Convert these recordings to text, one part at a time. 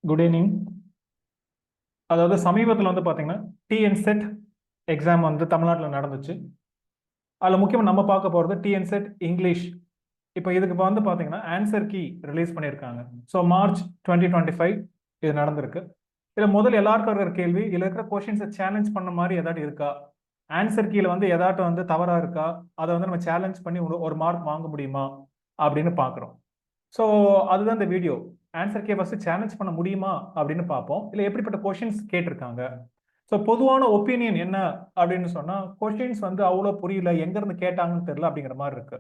Good evening. அதாவது சமீபத்தில் வந்து பார்த்தீங்கன்னா டிஎன்செட் எக்ஸாம் வந்து தமிழ்நாட்டில் நடந்துச்சு. அதில் முக்கியமாக நம்ம பார்க்க போகிறது டிஎன்செட் இங்கிலீஷ். இப்போ வந்து பார்த்தீங்கன்னா ஆன்சர் கீ ரிலீஸ் பண்ணியிருக்காங்க. ஸோ மார்ச் 2025 இது நடந்திருக்கு. இதில் முதல் எல்லாருக்கும் இருக்கிற கேள்வி, இதில் இருக்கிற கொஷின்ஸை சேலஞ்ச் பண்ண மாதிரி ஏதாட்டு இருக்கா, ஆன்சர் கீழே வந்து ஏதாட்டும் வந்து தவறாக இருக்கா, அதை வந்து நம்ம சேலஞ்ச் பண்ணி ஒரு மார்க் வாங்க முடியுமா அப்படின்னு பார்க்குறோம். ஸோ அதுதான் இந்த video. Answer K first challenge பண்ண முடியுமா அப்படின்னு பார்ப்போம். இல்லை எப்படிப்பட்ட கொஷின்ஸ் கேட்டிருக்காங்க. ஸோ பொதுவான ஒப்பீனியன் என்ன அப்படின்னு சொன்னால், கொஷின்ஸ் வந்து அவ்வளோ புரியல, எங்கேருந்து கேட்டாங்கன்னு தெரியல அப்படிங்கிற மாதிரி இருக்கு.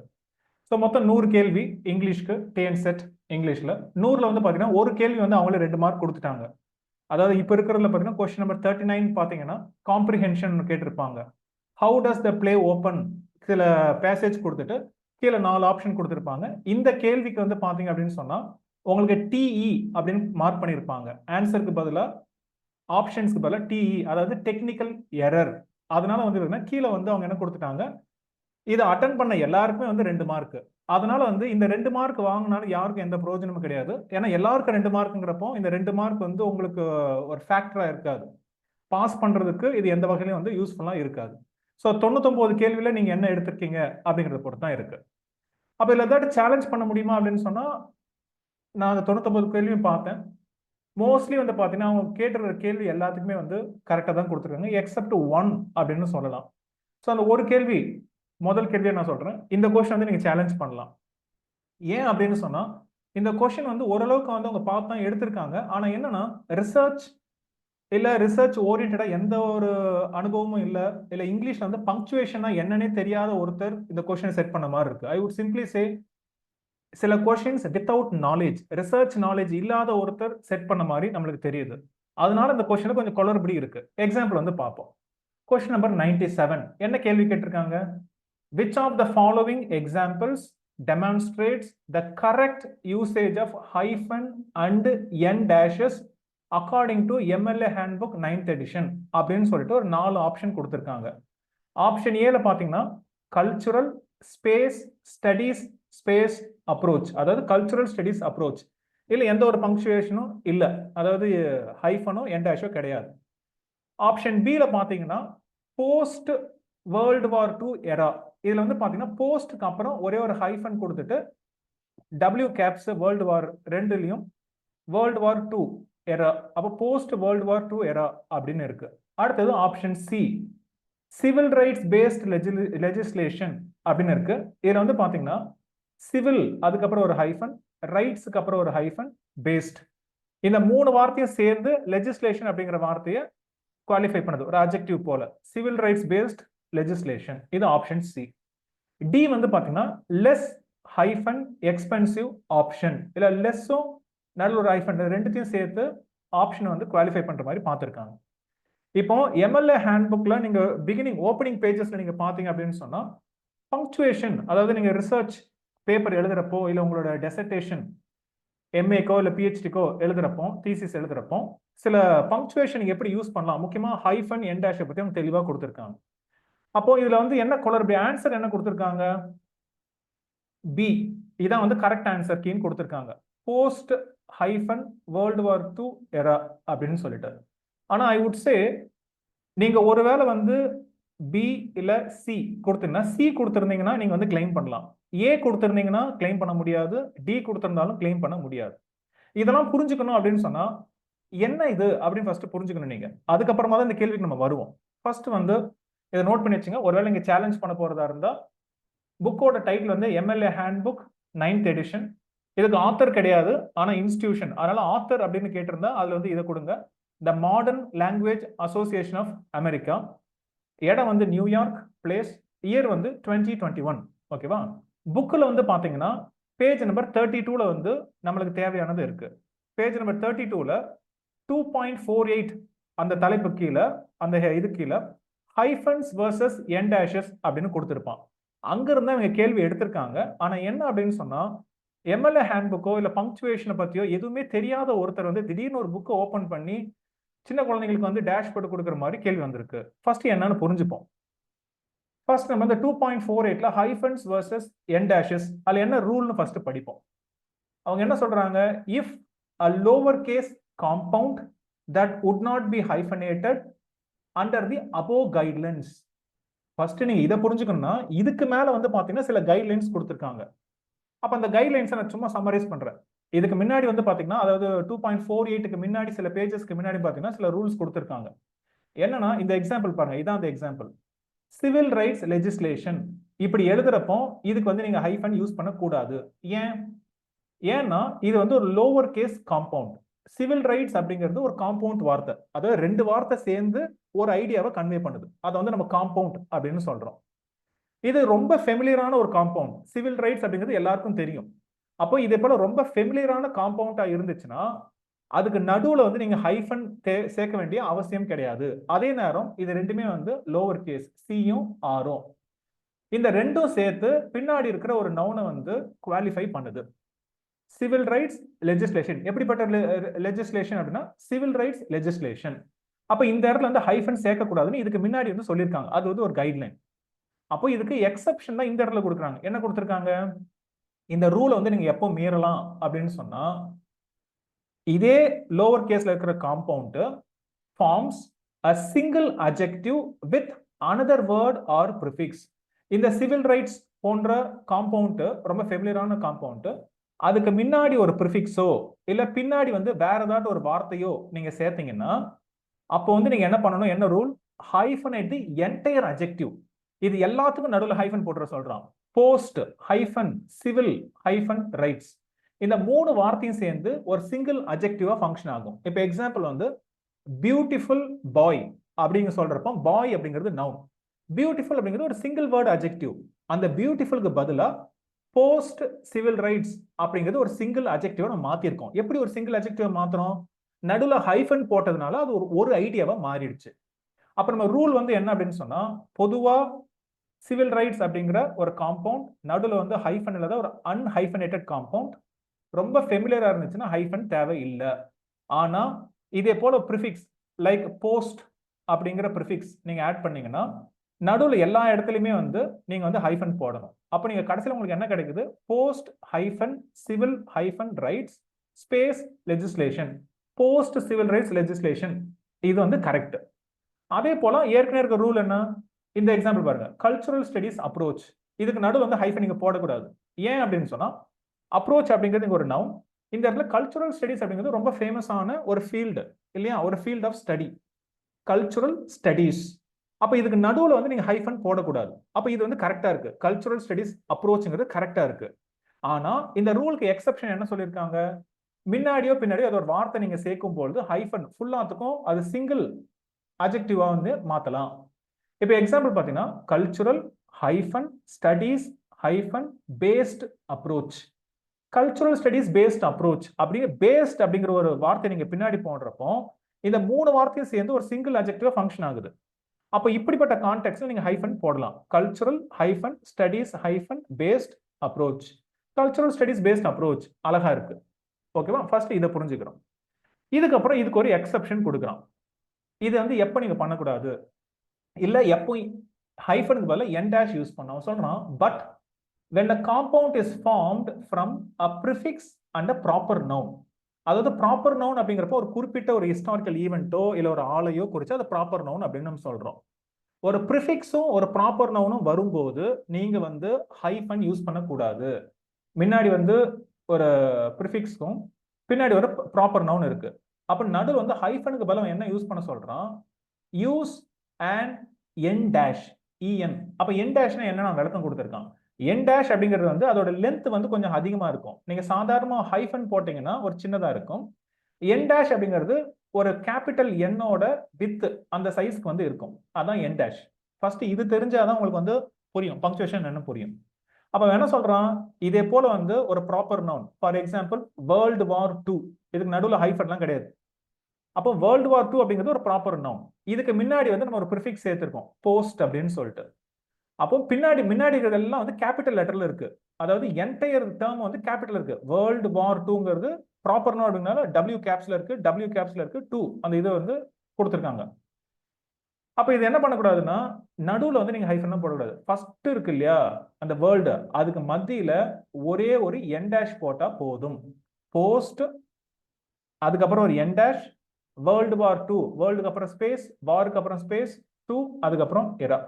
ஸோ மொத்தம் 100 கேள்வி இங்கிலீஷ்க்கு, டிஎன்செட் இங்கிலீஷில் 100ல் வந்து பார்த்தீங்கன்னா ஒரு கேள்வி வந்து அவங்களே 2 மார்க் கொடுத்துட்டாங்க. அதாவது இப்போ இருக்கிறதுல பார்த்தீங்கன்னா கொஸ்டின் நம்பர் 39 பார்த்தீங்கன்னா காம்ப்ரிஹென்ஷன் கேட்டிருப்பாங்க. How does the play open, சில பேசேஜ் கொடுத்துட்டு கீழே 4 ஆப்ஷன் கொடுத்துருப்பாங்க. இந்த கேள்விக்கு வந்து பார்த்தீங்க அப்படின்னு சொன்னால் உங்களுக்கு டிஇ அப்படின்னு மார்க் பண்ணியிருப்பாங்க. ஆன்சருக்கு பதிலாக ஆப்ஷன்ஸ்க்கு பதிலாக டிஇ, அதாவது டெக்னிக்கல் எரர். அதனால வந்து கீழே வந்து அவங்க என்ன கொடுத்துட்டாங்க, இதை அட்டன் பண்ண எல்லாருக்குமே வந்து 2 மார்க். அதனால வந்து இந்த 2 மார்க் வாங்கினாலும் யாருக்கும் எந்த பிரயோஜனமும் கிடையாது. ஏன்னா எல்லாருக்கும் 2 மார்க்குங்கிறப்போ இந்த 2 மார்க் வந்து உங்களுக்கு ஒரு ஃபேக்டரா இருக்காது. பாஸ் பண்றதுக்கு இது எந்த வகையிலும் வந்து யூஸ்ஃபுல்லா இருக்காது. ஸோ 99 கேள்வியில நீங்க என்ன எடுத்திருக்கீங்க அப்படிங்கிறத பொறுத்து தான் இருக்கு. அப்ப இதுல ஏதாவது சேலஞ்ச் பண்ண முடியுமா அப்படின்னு சொன்னா, நான் அந்த 99 கேள்வியும் பார்த்தேன். மோஸ்ட்லி வந்து பார்த்தீங்கன்னா அவங்க கேட்டிருக்கிற கேள்வி எல்லாத்துக்குமே வந்து கரெக்டாக தான் கொடுத்துருக்காங்க, எக்ஸப்ட் 1 அப்படின்னு சொல்லலாம். ஸோ அந்த ஒரு கேள்வி, முதல் கேள்வியை நான் சொல்றேன், இந்த கொஸ்டின் வந்து நீங்க சேலஞ்ச் பண்ணலாம். ஏன் அப்படின்னு சொன்னா, இந்த கொஸ்டின் வந்து ஓரளவுக்கு வந்து அவங்க பார்த்து தான் எடுத்திருக்காங்க. ஆனா என்னன்னா, ரிசர்ச் இல்ல ரிசர்ச் ஓரியன்டா எந்த ஒரு அனுபவமும் இல்ல, இல்ல இங்கிலீஷ்ல வந்து பங்க்சுவேஷனா என்னன்னே தெரியாத ஒருத்தர் இந்த கொஸ்டினை செட் பண்ண மாதிரி இருக்கு. ஐ வுட் சிம்பிளி சே, சில questions without knowledge, research knowledge இல்லாத ஒருத்தர் செட் பண்ண மாதிரி நம்மளுக்கு தெரியுது. அதனால இந்த கொஸ்டின் கொஞ்சம் குளறுபடி இருக்கு. எக்ஸாம்பிள் வந்து பார்ப்போம். கொஸ்டின் நம்பர் 97 என்ன கேள்வி கேட்டிருக்காங்க? Which of the following examples demonstrates the correct usage of hyphen and n dashes according to MLA Handbook 9th edition அப்படின்னு சொல்லிட்டு ஒரு 4 ஆப்ஷன் கொடுத்திருக்காங்க. ஆப்ஷன் ஏல பாத்தீங்கன்னா cultural space studies space approach, அதாவது கல்ச்சுரல் ஸ்டடீஸ் அப்ரோச். இல்ல எந்த ஒரு பங்க்சுவேஷனும் இல்ல, அதாவது ஹைஃபனோ என் டேஷோ கிடையாது. ஆப்ஷன் பில பாத்தீங்கன்னா போஸ்ட் வேர்ல்டு வார் 2 எரா. இதுல வந்து பாத்தீங்கன்னா போஸ்ட்க்கு அப்புறம் ஒரே ஒரு ஹைஃபன் கொடுத்துட்டு டபிள்யூ கேப்ஸ் வேர்ல்டு வார் 2லயும் வேர்ல்டு வார் 2 எரா, அப்ப போஸ்ட் வேர்ல்டு வார் 2 எரா அப்படின்னு இருக்கு. அடுத்தது option C, civil rights based legislation அப்படின்னு இருக்கு. இதுல வந்து பாத்தீங்கன்னா சிவில் அதுக்கப்புறம் ஒரு ஹைஃபன், ரைட்ஸ்க்கு அப்புறம் ஒரு ஹைஃபன், பேஸ்ட், இந்த 3 வார்த்தையும் சேர்ந்து லெஜிஸ்லேஷன் அப்படிங்கிற வார்த்தையை குவாலிஃபை பண்ணுது ஒரு அட்ஜெக்டிவ் போல. சிவில் ரைட்ஸ் பேஸ்ட் லெஜிஸ்லேஷன், இது ஆப்ஷன் சி. டி வந்து பாத்தீங்கன்னா லெஸ் ஹைஃபன் எக்ஸ்பென்சிவ் ஆப்ஷன், இல்ல லெஸ்ஸும் நல்ல ஒரு ஹைஃபன் ரெண்டுத்தையும் சேர்த்து ஆப்ஷன் வந்து குவாலிஃபை பண்ற மாதிரி பார்த்திருக்காங்க. இப்போ எம்எல்ஏ ஹேண்ட்புக்ல நீங்க பிகினிங் ஓப்பனிங் பேஜஸ்ல நீங்க பாத்தீங்க அப்படின்னு சொன்னா பங்க்சுவேஷன், அதாவது நீங்க ரிசர்ச் பேப்பர் எழுதுறப்போ இல்ல உங்களோட டெசர்டேஷன் எம்ஏக்கோ இல்ல பிஹெச்டிக்கோ எழுதுறப்போ, தீசிஸ் எழுதுறப்போ சில பங்க்சுவேஷன் எப்படி யூஸ் பண்ணலாம், முக்கியமா ஹைஃபன் என் டேஷ் பத்தி அவங்க தெளிவா கொடுத்திருக்காங்க. அப்போ இதுல வந்து என்ன குளறுபடி, ஆன்சர் என்ன கொடுத்திருக்காங்க? பி, இதான் வந்து கரெக்ட் ஆன்சர் கீன்னு கொடுத்திருக்காங்க. Post hyphen world war 2 era அப்படின்னு சொல்லிட்டு. ஆனா ஐ வுட் சே, நீங்க ஒருவேளை வந்து பி இல்ல சி கொடுத்தீங்கன்னா, சி கொடுத்திருந்தீங்கன்னா நீங்க வந்து கிளைம் பண்ணலாம். ஏ கொடுத்திருந்தீங்கன்னா கிளைம் பண்ண முடியாது, டி கொடுத்திருந்தாலும் கிளைம் பண்ண முடியாது. இதெல்லாம் புரிஞ்சுக்கணும் அப்படின்னு சொன்னா என்ன இது அப்படின்னு ஃபர்ஸ்ட் புரிஞ்சுக்கணும் நீங்க. அதுக்கப்புறமா தான் இந்த கேள்விக்கு நம்ம வருவோம். ஃபர்ஸ்ட் வந்து இதை நோட் பண்ணி வச்சுங்க. ஒருவேளை நீங்க சேலஞ்ச் பண்ண போறதா இருந்தா, புக்கோட டைட்டில் வந்து எம்எல்ஏ ஹேண்ட்புக் 9th எடிஷன். இதுக்கு ஆத்தர் கிடையாது, ஆனா இன்ஸ்டிடியூஷன். அதனால ஆத்தர் அப்படின்னு கேட்டிருந்தா அதுல வந்து இதை கொடுங்க, the modern language association of America. இடம் வந்து நியூயார்க் பிளேஸ், இயர் வந்து 2021. ஓகேவா? புக்கில் வந்து பாத்தீங்கன்னா பேஜ் நம்பர் 32ல வந்து நம்மளுக்கு தேவையானது இருக்கு. பேஜ் நம்பர் 32ல 2.48 அந்த தலைப்பு கீழே, அந்த இது கீழே ஹைஃபன்ஸ் வர்சஸ் என் டேஷஸ் அப்படின்னு கொடுத்திருப்பான். அங்க இருந்தா இவங்க கேள்வி எடுத்திருக்காங்க. ஆனா என்ன அப்படின்னு சொன்னா, எம்எல்ஏ ஹேண்ட்புக்கோ இல்ல பங்க்சுவேஷனை பத்தியோ எதுவுமே தெரியாத ஒருத்தர் வந்து திடீர்னு ஒரு புக்கை ஓபன் பண்ணி சின்ன குழந்தைங்களுக்கு வந்து டேஷ்போர்ட் கொடுக்குற மாதிரி கேள்வி வந்திருக்கு. ஃபர்ஸ்ட் என்னன்னு புரிஞ்சுப்போம். ஃபர்ஸ்ட் நம்ம இந்த 2.48ல ஹைஃபன்ஸ் வர்சஸ் என் டேஷஸ், அதுல என்ன ரூல்னு ஃபர்ஸ்ட் படிப்போம். அவங்க என்ன சொல்றாங்க, if a lower case compound that would not be hyphenated under the above guidelines. First நீங்க இதை புரிஞ்சுக்கணும்னா இதுக்கு மேல வந்து பாத்தீங்கன்னா சில கைட்லைன்ஸ் கொடுத்துருக்காங்க. அப்ப அந்த கைட்லைன்ஸை நான் சும்மா சம்மரைஸ் பண்றேன். இதுக்கு முன்னாடி வந்து பாத்தீங்கன்னா அதாவது 2.48க்கு முன்னாடி சில பேஜஸ்க்கு முன்னாடி பாத்தீங்கன்னா சில ரூல்ஸ் கொடுத்துருக்காங்க. என்னன்னா இந்த எக்ஸாம்பிள் பாருங்க, இதான் அந்த எக்ஸாம்பிள். சிவில் ரைட்ஸ் லெஜிஸ்லேஷன் இப்படி எழுதுறப்போ இதுக்கு வந்து நீங்க ஹைஃபன் யூஸ் பண்ணக்கூடாது. ஏன்னா இது வந்து ஒரு lower case compound. Civil rights அப்படிங்கிறது ஒரு காம்பவுண்ட் வார்த்தை, அதாவது ரெண்டு வார்த்தை சேர்ந்து ஒரு ஐடியாவை கன்வே பண்ணுது. அதை வந்து நம்ம காம்பவுண்ட் அப்படின்னு சொல்றோம். இது ரொம்ப ஃபெமிலியரான ஒரு காம்பவுண்ட். சிவில் ரைட்ஸ் அப்படிங்கிறது எல்லாருக்கும் தெரியும். அப்போ இதே போல ரொம்ப ஃபெமிலியரான காம்பவுண்டா இருந்துச்சுன்னா அதுக்கு நடுவுல வந்து நீங்க ஹைஃபன் சேர்க்க வேண்டிய அவசியம் கிடையாது. அதே நேரம் இது ரெண்டுமே வந்து லோவர் கேஸ், சியும் ஆரும். இந்த ரெண்டும் சேர்த்து பின்னாடி இருக்கிற ஒரு நவுனை வந்து குவாலிஃபை பண்ணுது. சிவில் ரைட்ஸ் லெஜிஸ்லேஷன் எப்படிப்பட்ட லெஜிஸ்லேஷன் அப்படின்னா சிவில் ரைட்ஸ் லெஜிஸ்லேஷன். அப்ப இந்த இடத்துல வந்து ஹைஃபன் சேர்க்கக்கூடாதுன்னு இதுக்கு முன்னாடி வந்து சொல்லியிருக்காங்க. அது வந்து ஒரு கைட்லைன். அப்போ இதுக்கு எக்ஸெப்ஷன் தான் இந்த இடத்துல கொடுக்குறாங்க. என்ன கொடுத்துருக்காங்க, இந்த ரூலை வந்து நீங்க எப்போ மீறலாம் அப்படின்னு சொன்னா இதே லோவர் கேஸ்ல இருக்கிற compound forms a single adjective with another word or prefix. இந்த சிவில் ரைட்ஸ் போன்ற காம்பவுண்ட் ரொம்ப ஃபெமிலியரான காம்பவுண்ட். அதுக்கு முன்னாடி ஒரு ப்ரிஃபிக்ஸோ இல்ல பின்னாடி வந்து வேற ஏதாவது ஒரு வார்த்தையோ நீங்க சேர்த்தீங்கன்னா அப்போ வந்து நீங்க என்ன பண்ணணும், என்ன rule, hyphenate the entire adjective. இது எல்லாத்துக்கும் நடுவில் ஹைஃபன் போட்டுற சொல்றான். Post hyphen civil hyphen rights, இந்த மூணு வார்த்தையும் சேர்ந்து ஒரு சிங்கிள் அட்ஜெக்டிவா ஃபங்க்ஷன் ஆகும். இப்போ எக்ஸாம்பிள் வந்து பியூட்டிஃபுல் பாய் அப்படிங்க சொல்றப்போ பாய் அப்படிங்கிறது நவுன், பியூட்டிஃபுல் அப்படிங்கிறது ஒரு சிங்கிள் வேர்டு அட்ஜெக்டிவ். அந்த பியூட்டிஃபுல்க்கு பதிலா போஸ்ட் சிவில் ரைட்ஸ் அப்படிங்கிறது ஒரு சிங்கிள் அட்ஜெக்டிவா நம்ம மாத்திருக்கோம். எப்படி ஒரு சிங்கிள் அட்ஜெக்டிவா மாத்துறோம், நடுவில் ஹைஃபன் போட்டதுனால அது ஒரு ஐடியாவா மாறிடுச்சு. அப்ப நம்ம ரூல் வந்து என்ன அப்படின்னு சொன்னா, பொதுவா சிவில் ரைட்ஸ் அப்படிங்கிற ஒரு காம்பவுண்ட் நடுவில் வந்து ஹைஃபன் இல்லாத ஒரு அன்ஹைஃபனேட்டட் காம்பவுண்ட். ரொம்ப ஃபெமிலியரா இருந்துச்சுன்னா ஹைஃபன் தேவை இல்லை. ஆனா இதே போல ப்ரிஃபிக்ஸ் லைக் போஸ்ட் அப்படிங்கிற ப்ரிஃபிக்ஸ் நீங்க ஆட் பண்ணீங்கன்னா நடுவில் எல்லா இடத்துலையுமே வந்து நீங்க வந்து ஹைஃபன் போடணும். அப்போ நீங்க கடைசியில் உங்களுக்கு என்ன கிடைக்குது, post hyphen civil hyphen rights space legislation, post civil rights legislation. இது வந்து கரெக்ட். அதே போல ஏற்கனவே இருக்க ரூல் என்ன, இந்த எக்ஸாம்பிள் பாருங்க, கல்ச்சுரல் ஸ்டடிஸ் அப்ரோச். இதுக்கு நடுவில் வந்து ஹைஃபன் நீங்க போடக்கூடாது. ஏன் அப்படின்னு சொன்னா அப்ரோச் அப்படிங்கிறது ஒரு நவுன். இந்த இடத்துல கல்ச்சுரல் ஸ்டடிஸ் அப்படிங்கிறது ரொம்ப ஃபேமஸான ஒரு ஃபீல்டு இல்லையா, ஒரு field of study, cultural studies. அப்ப இதுக்கு நடுவில் வந்து நீங்க ஹைஃபன் போடக்கூடாது. அப்ப இது வந்து கரெக்டா இருக்கு, கல்ச்சுரல் ஸ்டடிஸ் அப்ரோச்ங்கிறது கரெக்டா இருக்கு. ஆனா இந்த ரூலுக்கு எக்ஸெப்ஷன் என்ன சொல்லியிருக்காங்க, முன்னாடியோ பின்னாடியோ அது ஒரு வார்த்தை நீங்க சேர்க்கும் பொழுது ஹைஃபன் ஃபுல்லாத்துக்கும் அது சிங்கிள் அட்ஜெக்டிவா வந்து மாத்தலாம். இப்போ எக்ஸாம்பிள் பாத்தீங்கன்னா cultural hyphen studies hyphen paste approach. Cultural studies paste approach அப்படியே பேஸ்ட் அப்படிங்கிற ஒரு வார்த்தை நீங்க பின்னாடி போடுறப்போ இந்த மூணு வார்த்தையும் சேர்ந்து ஒரு சிங்கிள் அட்ஜெக்டிவா ஃபங்க்ஷன் ஆகுது. அப்போ இப்படிப்பட்ட கான்டெக்ட்ல நீங்க ஹைஃபன் போடலாம். Cultural hyphen studies hyphen paste approach, cultural studies paste approach அழகா இருக்கு. ஓகேவா, ஃபர்ஸ்ட் இதை புரிஞ்சுக்கிறோம். இதுக்கப்புறம் இதுக்கு ஒரு எக்ஸெப்ஷன் கொடுக்குறான். இது வந்து எப்போ நீங்க பண்ணக்கூடாது, இல்ல எப்போ ஹைஃபனுக்கு பதிலா என் டேஷ் யூஸ் பண்ணோம் சொல்றான். But when a compound is formed from a prefix and a proper noun. அதாவது ப்ராப்பர் நவுன் அப்படிங்கிறப்போ ஒரு குறிப்பிட்ட ஒரு ஹிஸ்டாரிக்கல் ஈவெண்ட்டோ இல்லை ஒரு ஆளையோ குறித்து அது ப்ராப்பர் நவுன் அப்படின்னு நம்ம சொல்றோம். ஒரு ப்ரிஃபிக்ஸும் ஒரு ப்ராப்பர் நவுனும் வரும்போது நீங்க வந்து ஹைஃபன் யூஸ் பண்ணக்கூடாது. முன்னாடி வந்து ஒரு ப்ரிஃபிக்ஸும் பின்னாடி ஒரு ப்ராப்பர் நவுன் இருக்கு. அப்போ நடுவில் வந்து ஹைஃபனுக்கு பதிலாக என்ன யூஸ் பண்ண சொல்றான், யூஸ் அண்ட் என் டேஷ் இஎன். அப்போ என் டேஷ்னா என்ன நான் விளக்கம் கொடுத்துருக்கான். என் டேஷ் அப்படிங்கிறது வந்து அதோட லென்த் வந்து கொஞ்சம் அதிகமா இருக்கும். நீங்க சாதாரணமா ஹைஃபன் போட்டீங்கன்னா ஒரு சின்னதா இருக்கும். என் டேஷ் அப்படிங்கிறது ஒரு கேபிட்டல் என்னோட வித் அந்த சைஸ்க்கு வந்து இருக்கும். அதான் என் டேஷ். ஃபர்ஸ்ட் இது தெரிஞ்சாதான் உங்களுக்கு வந்து புரியும் பங்க்சுவேஷன் என்ன புரியும். அப்ப என்ன சொல்றான், இதே போல வந்து ஒரு proper noun for example world war 2, இதுக்கு நடுவில் ஹைஃபன்லாம் கிடையாது. அப்போ வேர்ல்டு வார் 2 அப்படிங்கிறது ஒரு ப்ராப்பர் நவுன். இதுக்கு முன்னாடி வந்து நம்ம ஒரு ப்ரிஃபிக்ஸ் சேர்த்திருக்கோம் போஸ்ட் அப்படின்னு சொல்லிட்டு. அப்போ முன்னாடி இருக்கிறதெல்லாம் வந்து கேபிட்டல் லெட்டர்ல இருக்கு. அதாவது என்டையர் டேர்ம் வந்து கேபிட்டல் இருக்கு. வேர்ல்டு வார் 2ங்கிறது ப்ராப்பர் நவுன் அப்படிங்கனால W கேப்ஸ்ல இருக்கு, W கேப்ஸ்ல இருக்கு 2 அந்த இதை வந்து கொடுத்துருக்காங்க. அப்ப இது என்ன பண்ணக்கூடாதுன்னா நடுவில் வந்து நீங்க ஹைஃபன் போடக்கூடாது. ஃபர்ஸ்ட் இருக்கு இல்லையா அந்த வேர்ல்டு, அதுக்கு மத்தியில ஒரே ஒரு என் டேஷ் போட்டா போதும். போஸ்ட் அதுக்கப்புறம் ஒரு என் டேஷ், வேர்ல்டு வார் 2, வேர்ல்டுக்கு அப்புறம் ஸ்பேஸ், வாருக்கு அப்புறம் ஸ்பேஸ் 2, அதுக்கப்புறம் எரா.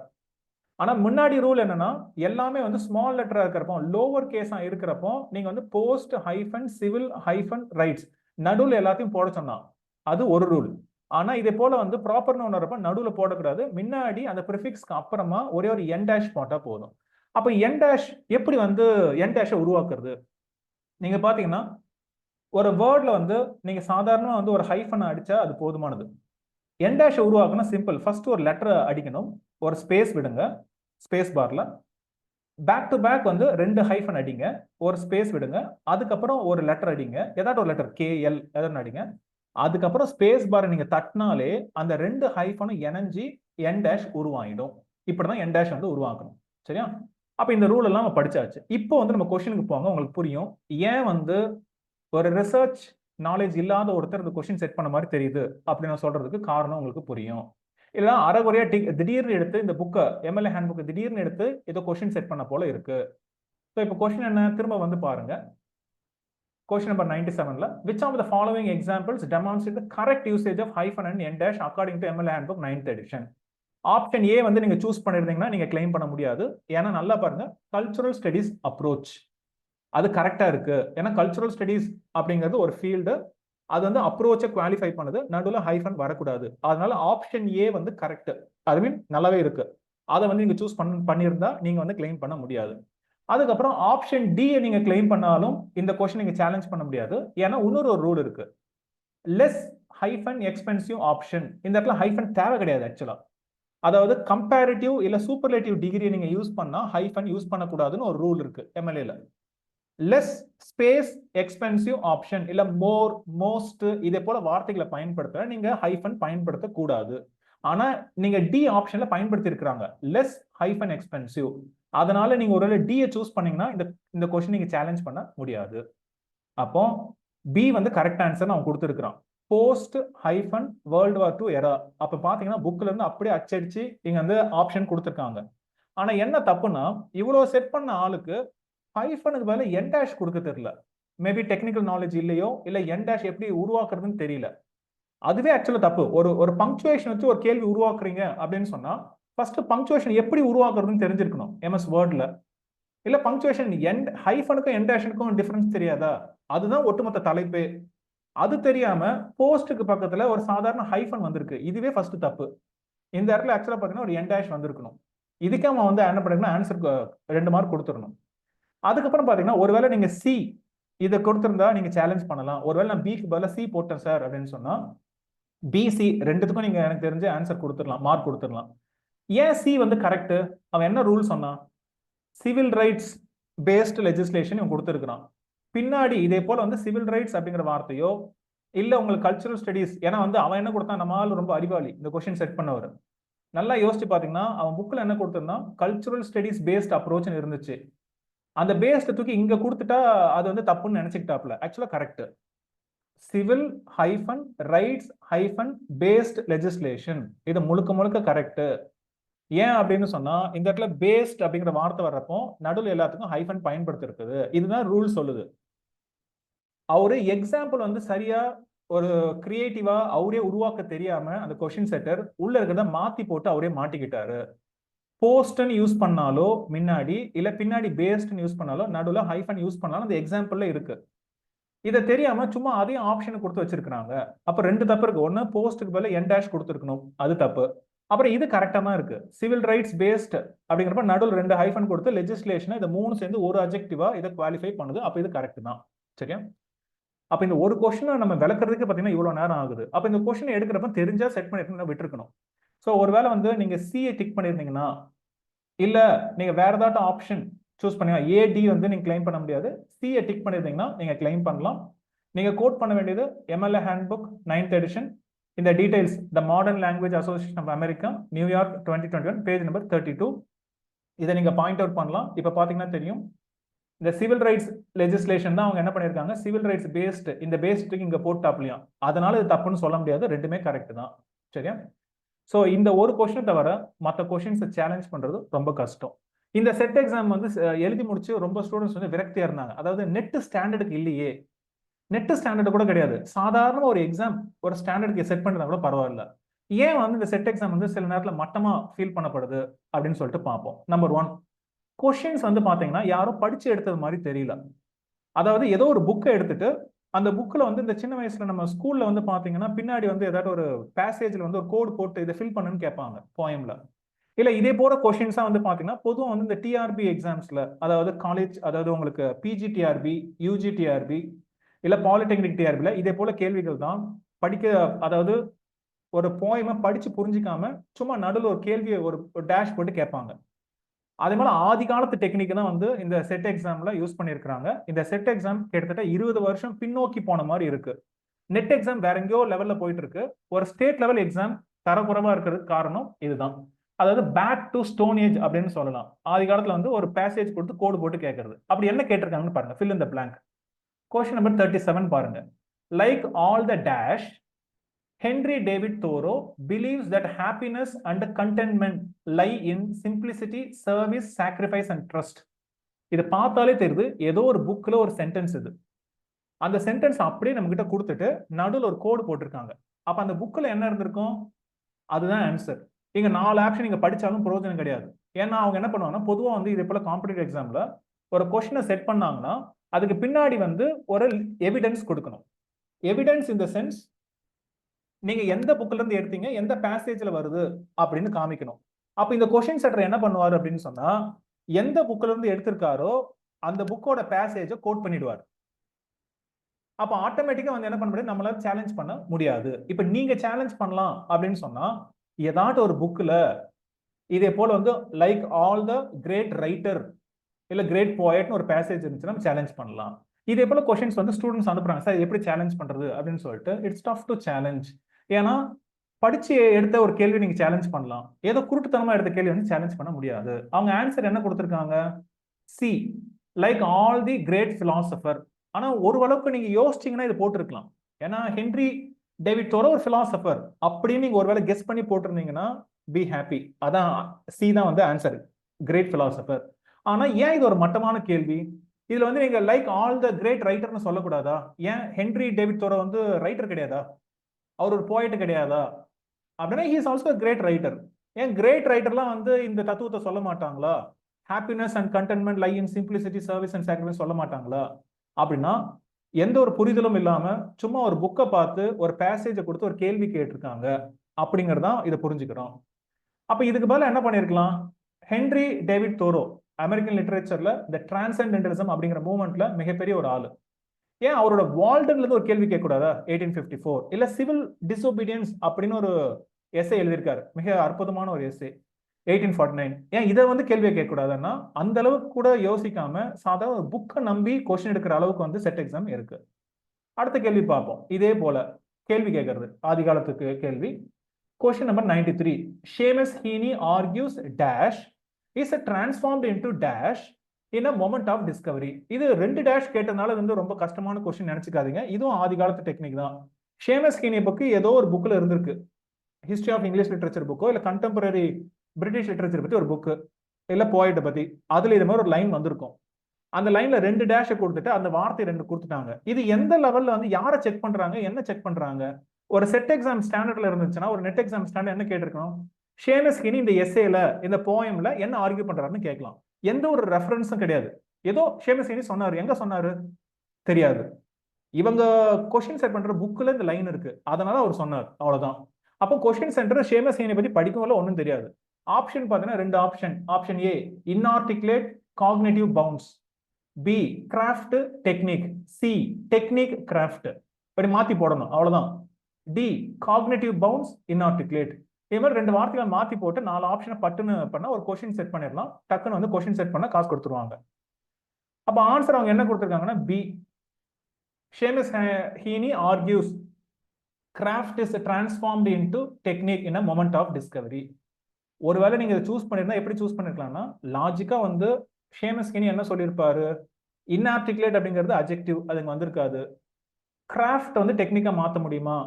ஆனா முன்னாடி ரூல் என்னன்னா எல்லாமே வந்து ஸ்மால் லெட்டரா இருக்கிறப்போ, லோவர் கேஸா இருக்கிறப்போ நீங்க வந்து post hyphen civil hyphen rights நடுவில் எல்லாத்தையும் போட சொன்னா அது ஒரு ரூல். ஆனா இதே போல வந்து ப்ராப்பர் நவுன் வரப்ப நடுவுல போடக்கூடாது. முன்னாடி அந்த ப்ரிஃபிக்ஸ்க்கு அப்புறமா ஒரே ஒரு என் டேஷ் போட்டா போதும். அப்ப என் டேஷ் எப்படி வந்து என் டேஷை உருவாக்குறது? நீங்க பாத்தீங்கன்னா ஒரு வேர்ட்ல வந்து நீங்க சாதாரணமா வந்து ஒரு ஹைஃபன் அடிச்சா அது போதுமானது. என் டேஷ் உருவாக்கணும் சிம்பிள். ஃபர்ஸ்ட் ஒரு லெட்டர் அடிக்கணும், ஒரு ஸ்பேஸ் விடுங்க ஸ்பேஸ் பார்ல, பேக் டு பேக் வந்து 2 ஹைஃபன் அடிங்க, ஒரு ஸ்பேஸ் விடுங்க, அதுக்கப்புறம் ஒரு லெட்டர் அடிங்க, ஏதாவது ஒரு லெட்டர் KL ஏதாவது அடிங்க, அதுக்கப்புறம் ஸ்பேஸ் பாரை நீங்க தட்டினாலே அந்த 2 ஹைஃபனும் இணைஞ்சி என் டேஷ் உருவாயிடும். இப்படிதான் என் டேஷ் வந்து உருவாக்கணும். சரியா? அப்ப இந்த ரூல் எல்லாம் நம்ம படிச்சாச்சு. இப்போ வந்து நம்ம கொஸ்டினுக்கு போங்க, உங்களுக்கு புரியும் ஏன் வந்து ஒரு ரிசர்ச் நாலேஜ் இல்லாத ஒருத்தர் இந்த கொஸ்டின் செட் பண்ண மாதிரி தெரியுது அப்படின்னு நான் சொல்றதுக்கு காரணம் உங்களுக்கு புரியும். இல்ல அரைகுறையா திடீர்னு எடுத்து இந்த புக்கை MLA ஹேண்ட் புக்கை திடீர்னு எடுத்து ஏதோ கொஸ்டின் செட் பண்ண போல இருக்கு. ஸோ இப்போ கொஸ்டின் என்ன திரும்ப வந்து பாருங்க. Question number 97ல which of the following examples demonstrate the correct usage of hyphen and n dash according to MLA handbook 9th edition? Option A வந்து நீங்க சூஸ் பண்ணிருந்தீங்கன்னா நீங்க கிளைம் பண்ண முடியாது. ஏன்னா நல்லா பாருங்க, கல்ச்சுரல் ஸ்டடிஸ் அப்ரோச் அது கரெக்டா இருக்கு. ஏன்னா கல்ச்சுரல் ஸ்டடிஸ் அப்படிங்கிறது ஒரு ஃபீல்டு, அது வந்து அப்ரோச்சை குவாலிஃபை பண்ணுது, நடுவில் ஹைஃபன் வரக்கூடாது. அதனால ஆப்ஷன் ஏ வந்து கரெக்ட், அது மீன் நல்லாவே இருக்கு. அதை வந்து நீங்க சூஸ் பண்ணியிருந்தா நீங்க வந்து கிளைம் பண்ண முடியாது. அதுக்கப்புறம் ஆப்ஷன் டி நீங்க கிளைம் பண்ணாலும் இந்த கொஸ்டின் நீங்க சேலஞ்ச் பண்ண முடியாது. ஏன்னா இன்னொரு ஒரு ரூல் இருக்கு, லெஸ் ஹைஃபன் எக்ஸ்பென்சிவ் ஆப்ஷன். இந்த இடத்துல ஹைஃபன் தேவை கிடையாது ஆக்சுவலா. அதாவது கம்பேரிட்டிவ் இல்ல சூப்பர்லேட்டிவ் டிகிரி நீங்க யூஸ் பண்ணா ஹைஃபன் யூஸ் பண்ணக்கூடாதுன்னு ஒரு ரூல் இருக்கு MLAல. லெஸ் ஸ்பேஸ் எக்ஸ்பென்சிவ் ஆப்ஷன் இல்ல மோர் மோஸ்ட் இதே போல வார்த்தைகளை பயன்படுத்த நீங்க ஹைஃபன் பயன்படுத்த கூடாது. ஆனா நீங்க டி ஆப்ஷன்ல பயன்படுத்தி இருக்கிறாங்க, லெஸ் ஹைஃபன் எக்ஸ்பென்சிவ். அதனால நீங்க ஒருவேளை டியை சூஸ் பண்ணீங்கன்னா இந்த கொஸ்டின் நீங்க சேலஞ்ச் பண்ண முடியாது. அப்போ பி வந்து கரெக்ட் ஆன்சர் அவன் கொடுத்துருக்கான், post hyphen world war 2 era. அப்ப பாத்தீங்கன்னா புக்ல இருந்து அப்படியே அச்சடிச்சு இங்க வந்து ஆப்ஷன் கொடுத்துருக்காங்க. ஆனா என்ன தப்புன்னா இவ்வளவு செட் பண்ண ஆளுக்கு ஹைஃபனுக்கு பதிலா என் டேஷ் கொடுக்க தெரியல. மேபி டெக்னிக்கல் நாலேஜ் இல்லையோ இல்ல என் டேஷ் எப்படி உருவாக்குறதுன்னு தெரியல. அதுவே ஆக்சுவலா தப்பு. ஒரு பங்க்சுவேஷன் வச்சு ஒரு கேள்வி உருவாக்குறீங்க அப்படின்னு சொன்னா ஃபர்ஸ்ட் பங்க்சுவேஷன் எப்படி உருவாக்குறதுன்னு தெரிஞ்சிருக்கணும் MS வேர்ட்ல. இல்ல பங்க்சுவேஷன் எண்ட் ஹைஃபனுக்கும் என் டேஷனுக்கும் டிஃபரன்ஸ் தெரியாதா? அதுதான் ஒட்டுமொத்த தலைப்பு. அது தெரியாம போஸ்ட்டுக்கு பக்கத்துல ஒரு சாதாரண ஹைஃபன் வந்திருக்கு, இதுவே ஃபர்ஸ்ட் தப்பு. இந்த இடத்துல ஆக்சுவலா பாத்தீங்கன்னா ஒரு என் டேஷ் வந்திருக்கணும். இதுக்கே அவன் வந்து என்ன பண்ணிருக்கணும், ஆன்சருக்கு 2 மார்க் கொடுத்துடணும். அதுக்கப்புறம் பாத்தீங்கன்னா ஒருவேளை நீங்க சி இதை கொடுத்திருந்தா நீங்க சேலஞ்ச் பண்ணலாம். ஒருவேளை நான் பிக்கு பதிலா சி போட்டேன் சார் அப்படின்னு சொன்னா பிசி ரெண்டுத்துக்கும் நீங்க எனக்கு தெரிஞ்ச ஆன்சர் கொடுத்துடலாம், மார்க் கொடுத்துடலாம். ஏன் சி வந்து கரெக்ட்? அவன் என்ன ரூல் சொன்னான், சிவில் ரைட்ஸ் பேஸ்ட் லெஜிஸ்லேஷன் இவன் கொடுத்துருக்கான். பின்னாடி இதே போல வந்து சிவில் ரைட்ஸ் அப்படிங்கிற வார்த்தையோ இல்ல உங்களுக்கு கல்ச்சுரல் ஸ்டடிஸ், ஏன்னா வந்து அவன் என்ன கொடுத்தான், நம்மளால ரொம்ப அறிவாளி இந்த கொஸ்டின் செட் பண்ணவர். நல்லா யோசிச்சு பாத்தீங்கன்னா அவன் புக்ல என்ன கொடுத்திருந்தான், கல்ச்சுரல் ஸ்டடிஸ் பேஸ்ட் அப்ரோச் இருந்துச்சு. அந்த பேஸ்ட் தூக்கி இங்க கொடுத்துட்டா அது வந்து தப்புன்னு நினைச்சுக்கிட்டாப்ல. ஆக்சுவலா correct, civil hyphen rights hyphen based legislation, இது முழுக்க முழுக்க கரெக்ட். ஏன் அப்படின்னு சொன்னா இந்த இடத்துல பேஸ்ட் அப்படிங்கிற வார்த்தை வர்றப்போ நடுவில் எல்லாத்துக்கும் ஹைஃபன் பயன்படுத்தி இருக்குது. இதுதான் ரூல் சொல்லுது. அவரு எக்ஸாம்பிள் வந்து சரியா ஒரு கிரியேட்டிவா அவரே உருவாக்க தெரியாம அந்த கொஸ்டின் செட்டர் உள்ள இருக்கிறத மாத்தி போட்டு அவரே மாட்டிக்கிட்டாரு. போஸ்ட்னு யூஸ் பண்ணாலோ முன்னாடி இல்ல பின்னாடி பேஸ்ட்னு யூஸ் பண்ணாலோ நடுவில் ஹைஃபன் யூஸ் பண்ணாலும் அந்த எக்ஸாம்பிள்ல இருக்கு. இதை தெரியாம சும்மா அதையும் ஆப்ஷன் கொடுத்து வச்சிருக்காங்க. அப்ப 2 தப்பு இருக்கு. ஒன்னு போஸ்ட்டுக்கு பதிலா என் டேஷ் கொடுத்துருக்கணும், அது தப்பு. அப்புறம் இது கரெக்டா தான் இருக்கு, சிவில் ரைட்ஸ் பேஸ்ட் அப்படிங்கிறப்ப நடுவில் 2 ஹைஃபன் கொடுத்து லெஜிஸ்லேஷன் இதை 3 சேர்ந்து ஒரு அட்ஜெக்டிவா இதை குவாலிஃபை பண்ணுது. அப்ப இது கரெக்ட் தான். சரியா? அப்ப இந்த ஒரு கொஸ்டினை நம்ம விளக்குறதுக்கு பாத்தீங்கன்னா இவ்வளவு நேரம் ஆகுது. அப்ப இந்த கொஸ்டினை எடுக்கிறப்ப தெரிஞ்சா செட் பண்ணிட்டு விட்டுருக்கணும். ஸோ ஒருவேளை வந்து நீங்க சியை டிக் பண்ணிருந்தீங்கன்னா இல்ல நீங்க வேற ஏதாவது ஆப்ஷன் சூஸ் பண்ணீங்க, ஏடி வந்து நீங்க கிளைம் பண்ண முடியாது, சியை டிக் பண்ணிருந்தீங்கன்னா நீங்க கிளைம் பண்ணலாம். நீங்க கோட் பண்ண வேண்டியது MLA ஹேண்ட்புக் 9th எடிஷன், இந்த details the modern language association of America, New York 2021, page number 32. இதை நீங்க பாயிண்ட் அவுட் பண்ணலாம். இப்ப பாத்தீங்கன்னா தெரியும், இந்த சிவில் ரைட்ஸ் லெஜிஸ்லேஷன் தான் அவங்க என்ன பண்ணிருக்காங்க, சிவில் ரைட்ஸ் பேஸ்ட், இந்த பேஸ்டுக்கு இங்க போட்டாப்லையும். அதனால இது தப்புன்னு சொல்ல முடியாது, ரெண்டுமே கரெக்ட் தான். சரியா? ஸோ இந்த ஒரு கொஸ்டின் தவிர மற்ற கொஸ்டின்ஸை சேலஞ்ச் பண்றது ரொம்ப கஷ்டம். இந்த செட் எக்ஸாம் வந்து எழுதி முடிச்சு ரொம்ப ஸ்டூடெண்ட்ஸ் வந்து விரக்தியா இருந்தாங்க. அதாவது நெட் ஸ்டாண்டர்டுக்கு இல்லையே, நெட் ஸ்டாண்டர்ட் கூட கிடையாது. சாதாரண ஒரு எக்ஸாம் ஒரு ஸ்டாண்டர்டுக்கு செட் பண்ணுறதா கூட பரவாயில்ல. ஏன் வந்து இந்த செட் எக்ஸாம் வந்து சில நேரத்தில் மட்டமா ஃபீல் பண்ணப்படுது அப்படின்னு சொல்லிட்டு பார்ப்போம். நம்பர் 1, கொஸ்டின்ஸ் வந்து பாத்தீங்கன்னா யாரும் படிச்சு எடுத்தது மாதிரி தெரியல. அதாவது ஏதோ ஒரு புக்கை எடுத்துட்டு அந்த புக்கில் வந்து இந்த சின்ன வயசுல நம்ம ஸ்கூல்ல வந்து பாத்தீங்கன்னா பின்னாடி வந்து ஏதாவது ஒரு பேசேஜ்ல வந்து ஒரு கோடு போட்டு இதை ஃபில் பண்ணுன்னு கேட்பாங்க போயம்ல. இல்ல இதே போற கொஸ்டின்ஸா வந்து பாத்தீங்கன்னா பொதுவாக வந்து இந்த டிஆர்பி எக்ஸாம்ஸ்ல, அதாவது காலேஜ், அதாவது உங்களுக்கு பிஜிடிஆர்பி, யூஜிடிஆர்பி, இல்ல பாலிடெக்னிக் டிஆர்பில இதே போல கேள்விகள் தான் படிக்க. அதாவது ஒரு போயமை படிச்சு புரிஞ்சிக்காம சும்மா நடுவில் ஒரு கேள்வியை ஒரு டேஷ் போட்டு கேட்பாங்க. அதே மாதிரி ஆதி காலத்து டெக்னிக் தான் வந்து இந்த செட் எக்ஸாம்ல யூஸ் பண்ணியிருக்காங்க. இந்த செட் எக்ஸாம் கிட்டத்தட்ட 20 வருஷம் பின்னோக்கி போன மாதிரி இருக்கு. நெட் எக்ஸாம் வேற எங்கேயோ லெவல்ல போயிட்டு இருக்கு. ஒரு ஸ்டேட் லெவல் எக்ஸாம் தரக்குறைவா இருக்கிறதுக்கு காரணம் இதுதான். அதாவது பேக் டு ஸ்டோன் ஏஜ் அப்படின்னு சொல்லலாம். ஆதி காலத்துல வந்து ஒரு பேசேஜ் கொடுத்து கோடு போட்டு கேட்கறது. அப்படி என்ன கேட்டிருக்காங்கன்னு பாருங்க. Fill in the blank. Question number 37 பாருங்க. Like all the dash, Henry David Thoreau believes that happiness and contentment lie in simplicity, service, sacrifice and trust. இது பார்த்தாலே தெரியுது ஏதோ ஒரு புக்ல ஒரு சென்டென்ஸ் இது. அந்த சென்டென்ஸ் அப்படியே நம்ம கிட்ட கொடுத்துட்டு நடுவில் ஒரு கோடு போட்டிருக்காங்க. அப்ப அந்த புக்ல என்ன இருந்திருக்கும்? அதுதான் ஆன்சர். இங்க 4 ஆப்ஷன் நீங்க படிச்சாலும் பிரயோஜனம் கிடையாது. ஏன்னா அவங்க என்ன பண்ணுவாங்கன்னா பொதுவா வந்து இதே போல காம்படிட்டிவ் எக்ஸாம்ல ஒரு கொஸ்டினை செட் பண்ணாங்கன்னா அதுக்கு பின்னாடி வந்து ஒரு எவிடன்ஸ் கொடுக்கணும். எவிடன்ஸ் இன் த சென்ஸ் நீங்க எந்த புக்ல இருந்து எடுத்தீங்க, எந்த பேசேஜ்ல வருது அப்படின்னு காமிக்கணும். அப்ப இந்த கொஸ்டின் செட்டர் என்ன பண்ணுவாரு அப்படின்னு சொன்னா, எந்த புக்ல இருந்து எடுத்திருக்காரோ அந்த புக்கோட பேசேஜ கோட் பண்ணிடுவார். அப்ப ஆட்டோமேட்டிக்கா வந்து என்ன பண்ண முடியும், நம்மளால சேலஞ்ச் பண்ண முடியாது. இப்ப நீங்க சேலஞ்ச் பண்ணலாம் அப்படின்னு சொன்னா, ஏதாட்டும் ஒரு புக்ல இதே போல வந்து like all the great writer இல்ல கிரேட் போயட்னு ஒரு பேசேஜ் இருந்துச்சுன்னா சேலஞ்ச் பண்ணலாம். இதே போல கொஸ்டின்ஸ் வந்து ஸ்டூடெண்ட்ஸ் அனுப்புறாங்க, சார் எப்படி சேலஞ்ச் பண்றது அப்படின்னு சொல்லிட்டு. It's tough to challenge. ஏன்னா படிச்சு எடுத்த ஒரு கேள்வி நீங்க சேலஞ்ச் பண்ணலாம், ஏதோ குருட்டுத்தனமா எடுத்த கேள்வி வந்து சேலஞ்ச் பண்ண முடியாது. அவங்க ஆன்சர் என்ன கொடுத்திருக்காங்க? C, like all the great philosopher. ஆனா ஒரு அளவுக்கு நீங்க யோசிச்சீங்கன்னா இது போட்டிருக்கலாம். ஏன்னா ஹென்ரி டேவிட் தோரோ ஒரு பிலாசபர் அப்படின்னு நீங்க ஒருவேளை கெஸ் பண்ணி போட்டிருந்தீங்கன்னா பி ஹாப்பி. அதான் சி தான் வந்து ஆன்சர், கிரேட் பிலாசபர். ஆனா ஏன் இது ஒரு மட்டமான கேள்வி? இதுல வந்து நீங்க லைக் ஆல் த கிரேட் ரைட்டர்னு சொல்லக்கூடாதா? ஏன் ஹென்ரி டேவிட் தோரோ வந்து ரைட்டர் கிடையாதா? அவர் ஒரு போயிட்டு கிடையாதா? அப்படின்னா he is also great writer. ஏன் கிரேட் ரைட்டர்லாம் வந்து இந்த தத்துவத்தை சொல்ல மாட்டாங்களா? Happiness and contentment lie in simplicity, service and sacrifice சொல்ல மாட்டாங்களா? அப்படின்னா எந்த ஒரு புரிதலும் இல்லாம சும்மா ஒரு புக்கை பார்த்து ஒரு பேசேஜை கொடுத்து ஒரு கேள்வி கேட்டிருக்காங்க அப்படிங்கறதான் இதை புரிஞ்சுக்கிறோம். அப்ப இதுக்கு பதிலா என்ன பண்ணிருக்கலாம்? ஹென்ரி டேவிட் தோரோ அமெரிக்கன் லிட்டரேச்சர்ல இந்த டிரான்சென்டென்டலிசம் அப்படிங்கிற மூவ்மெண்ட்ல மிகப்பெரிய ஒரு ஆளு. ஏன் அவரோட வால்டன்ல இருந்து ஒரு கேள்வி கேட்கக்கூடாதா? 1854 இல்ல சிவில் டிசோபீடியன்ஸ் அப்படின்னு ஒரு எஸ்ஸே எழுதியிருக்காரு, மிக அற்புதமான ஒரு எஸ்ஸே 1849. ஏன் இதை வந்து கேள்வியை கேட்கக்கூடாதுன்னா அந்த அளவுக்கு கூட யோசிக்காம சாதாரண ஒரு புக்கை நம்பி கொஸ்டின் எடுக்கிற அளவுக்கு வந்து செட் எக்ஸாம் இருக்கு. அடுத்த கேள்வி பார்ப்போம். இதே போல கேள்வி கேட்கறது ஆதி காலத்துக்கு கேள்வி. Question number 93. Seamus Heaney argues dash is transformed into dash in a moment of discovery. இது 2 டேஷ் கேட்டதுனால வந்து ரொம்ப கஷ்டமான கொஸ்டின் நினைச்சுக்காதீங்க. இதுவும் ஆதி காலத்து டெக்னிக் தான். ஷேமஸ் ஹீனி புக்கு ஏதோ ஒரு புக்ல இருந்திருக்கு. ஹிஸ்டரி ஆஃப் இங்கிலீஷ் லிட்டரேச்சர் புக்கோ இல்ல கண்டெம்பரரி பிரிட்டிஷ் லிட்டரேச்சர் பத்தி ஒரு புக்கு இல்ல போயிட்ட பத்தி, அதுல இது மாதிரி ஒரு லைன் வந்திருக்கும். அந்த லைன்ல 2 டேஷை கொடுத்துட்டு அந்த வார்த்தை 2 கொடுத்துட்டாங்க. இது எந்த லெவல்ல வந்து யாரை செக் பண்றாங்க, என்ன செக் பண்றாங்க? ஒரு செட் எக்ஸாம் ஸ்டாண்டர்ட்ல இருந்துச்சுன்னா ஒரு நெட் எக்ஸாம் ஸ்டாண்டர்ட் என்ன கேட்டிருக்கணும்? ஷேமஸ் ஹீனி இந்த எஸ்ஏல இந்த போயம்ல என்ன ஆர்கியூ பண்றாருன்னு கேட்கலாம். எந்த ஒரு ரெஃபரன்ஸும் கிடையாது. ஏதோ ஷேமஸ் ஹீனி சொன்னாரு, எங்க சொன்னாரு தெரியாது. இவங்க கொஸ்டின் செட் பண்ற புக்ல இந்த லைன் இருக்கு, அதனால அவர் சொன்னார், அவ்வளவுதான். அப்போ கொஸ்டின் சென்டர் ஷேமஸ் ஹீனி பத்தி படிக்கவும் ஒன்றும் தெரியாது. ஆப்ஷன் பாத்தீங்கன்னா 2 option. Option A inarticulate cognitive bounds, B craft technique, C technique craft. இப்படி மாத்தி போடணும், அவ்வளவுதான். D cognitive bounds inarticulate. இதே மாதிரி 2 வார்த்தைகளை மாத்தி போட்டு 4 ஆப்ஷனை பட்டுன்னு பண்ணா ஒரு கொஸ்டின் செட் பண்ணிடலாம். டக்குன்னு வந்து கொஸ்டின் செட் பண்ண காசு கொடுத்துருவாங்க. அப்ப ஆன்சர் அவங்க என்ன கொடுத்துருக்காங்கன்னா B. Seamus Heaney argues craft is transformed into technique in a moment of discovery. ஒருவேளை நீங்க இதை சூஸ் பண்ணிருந்தா எப்படி சூஸ் பண்ணிருக்கலாம்னா லாஜிக்கா வந்து ஷேமஸ் ஹீனி என்ன சொல்லியிருப்பாரு? இன்ஆர்டிகுலேட் அப்படிங்கிறது அட்ஜெக்டிவ், அதுக்கு வந்திருக்காது. கிராஃப்ட் வந்து டெக்னிக்கா மாற்ற முடியுமா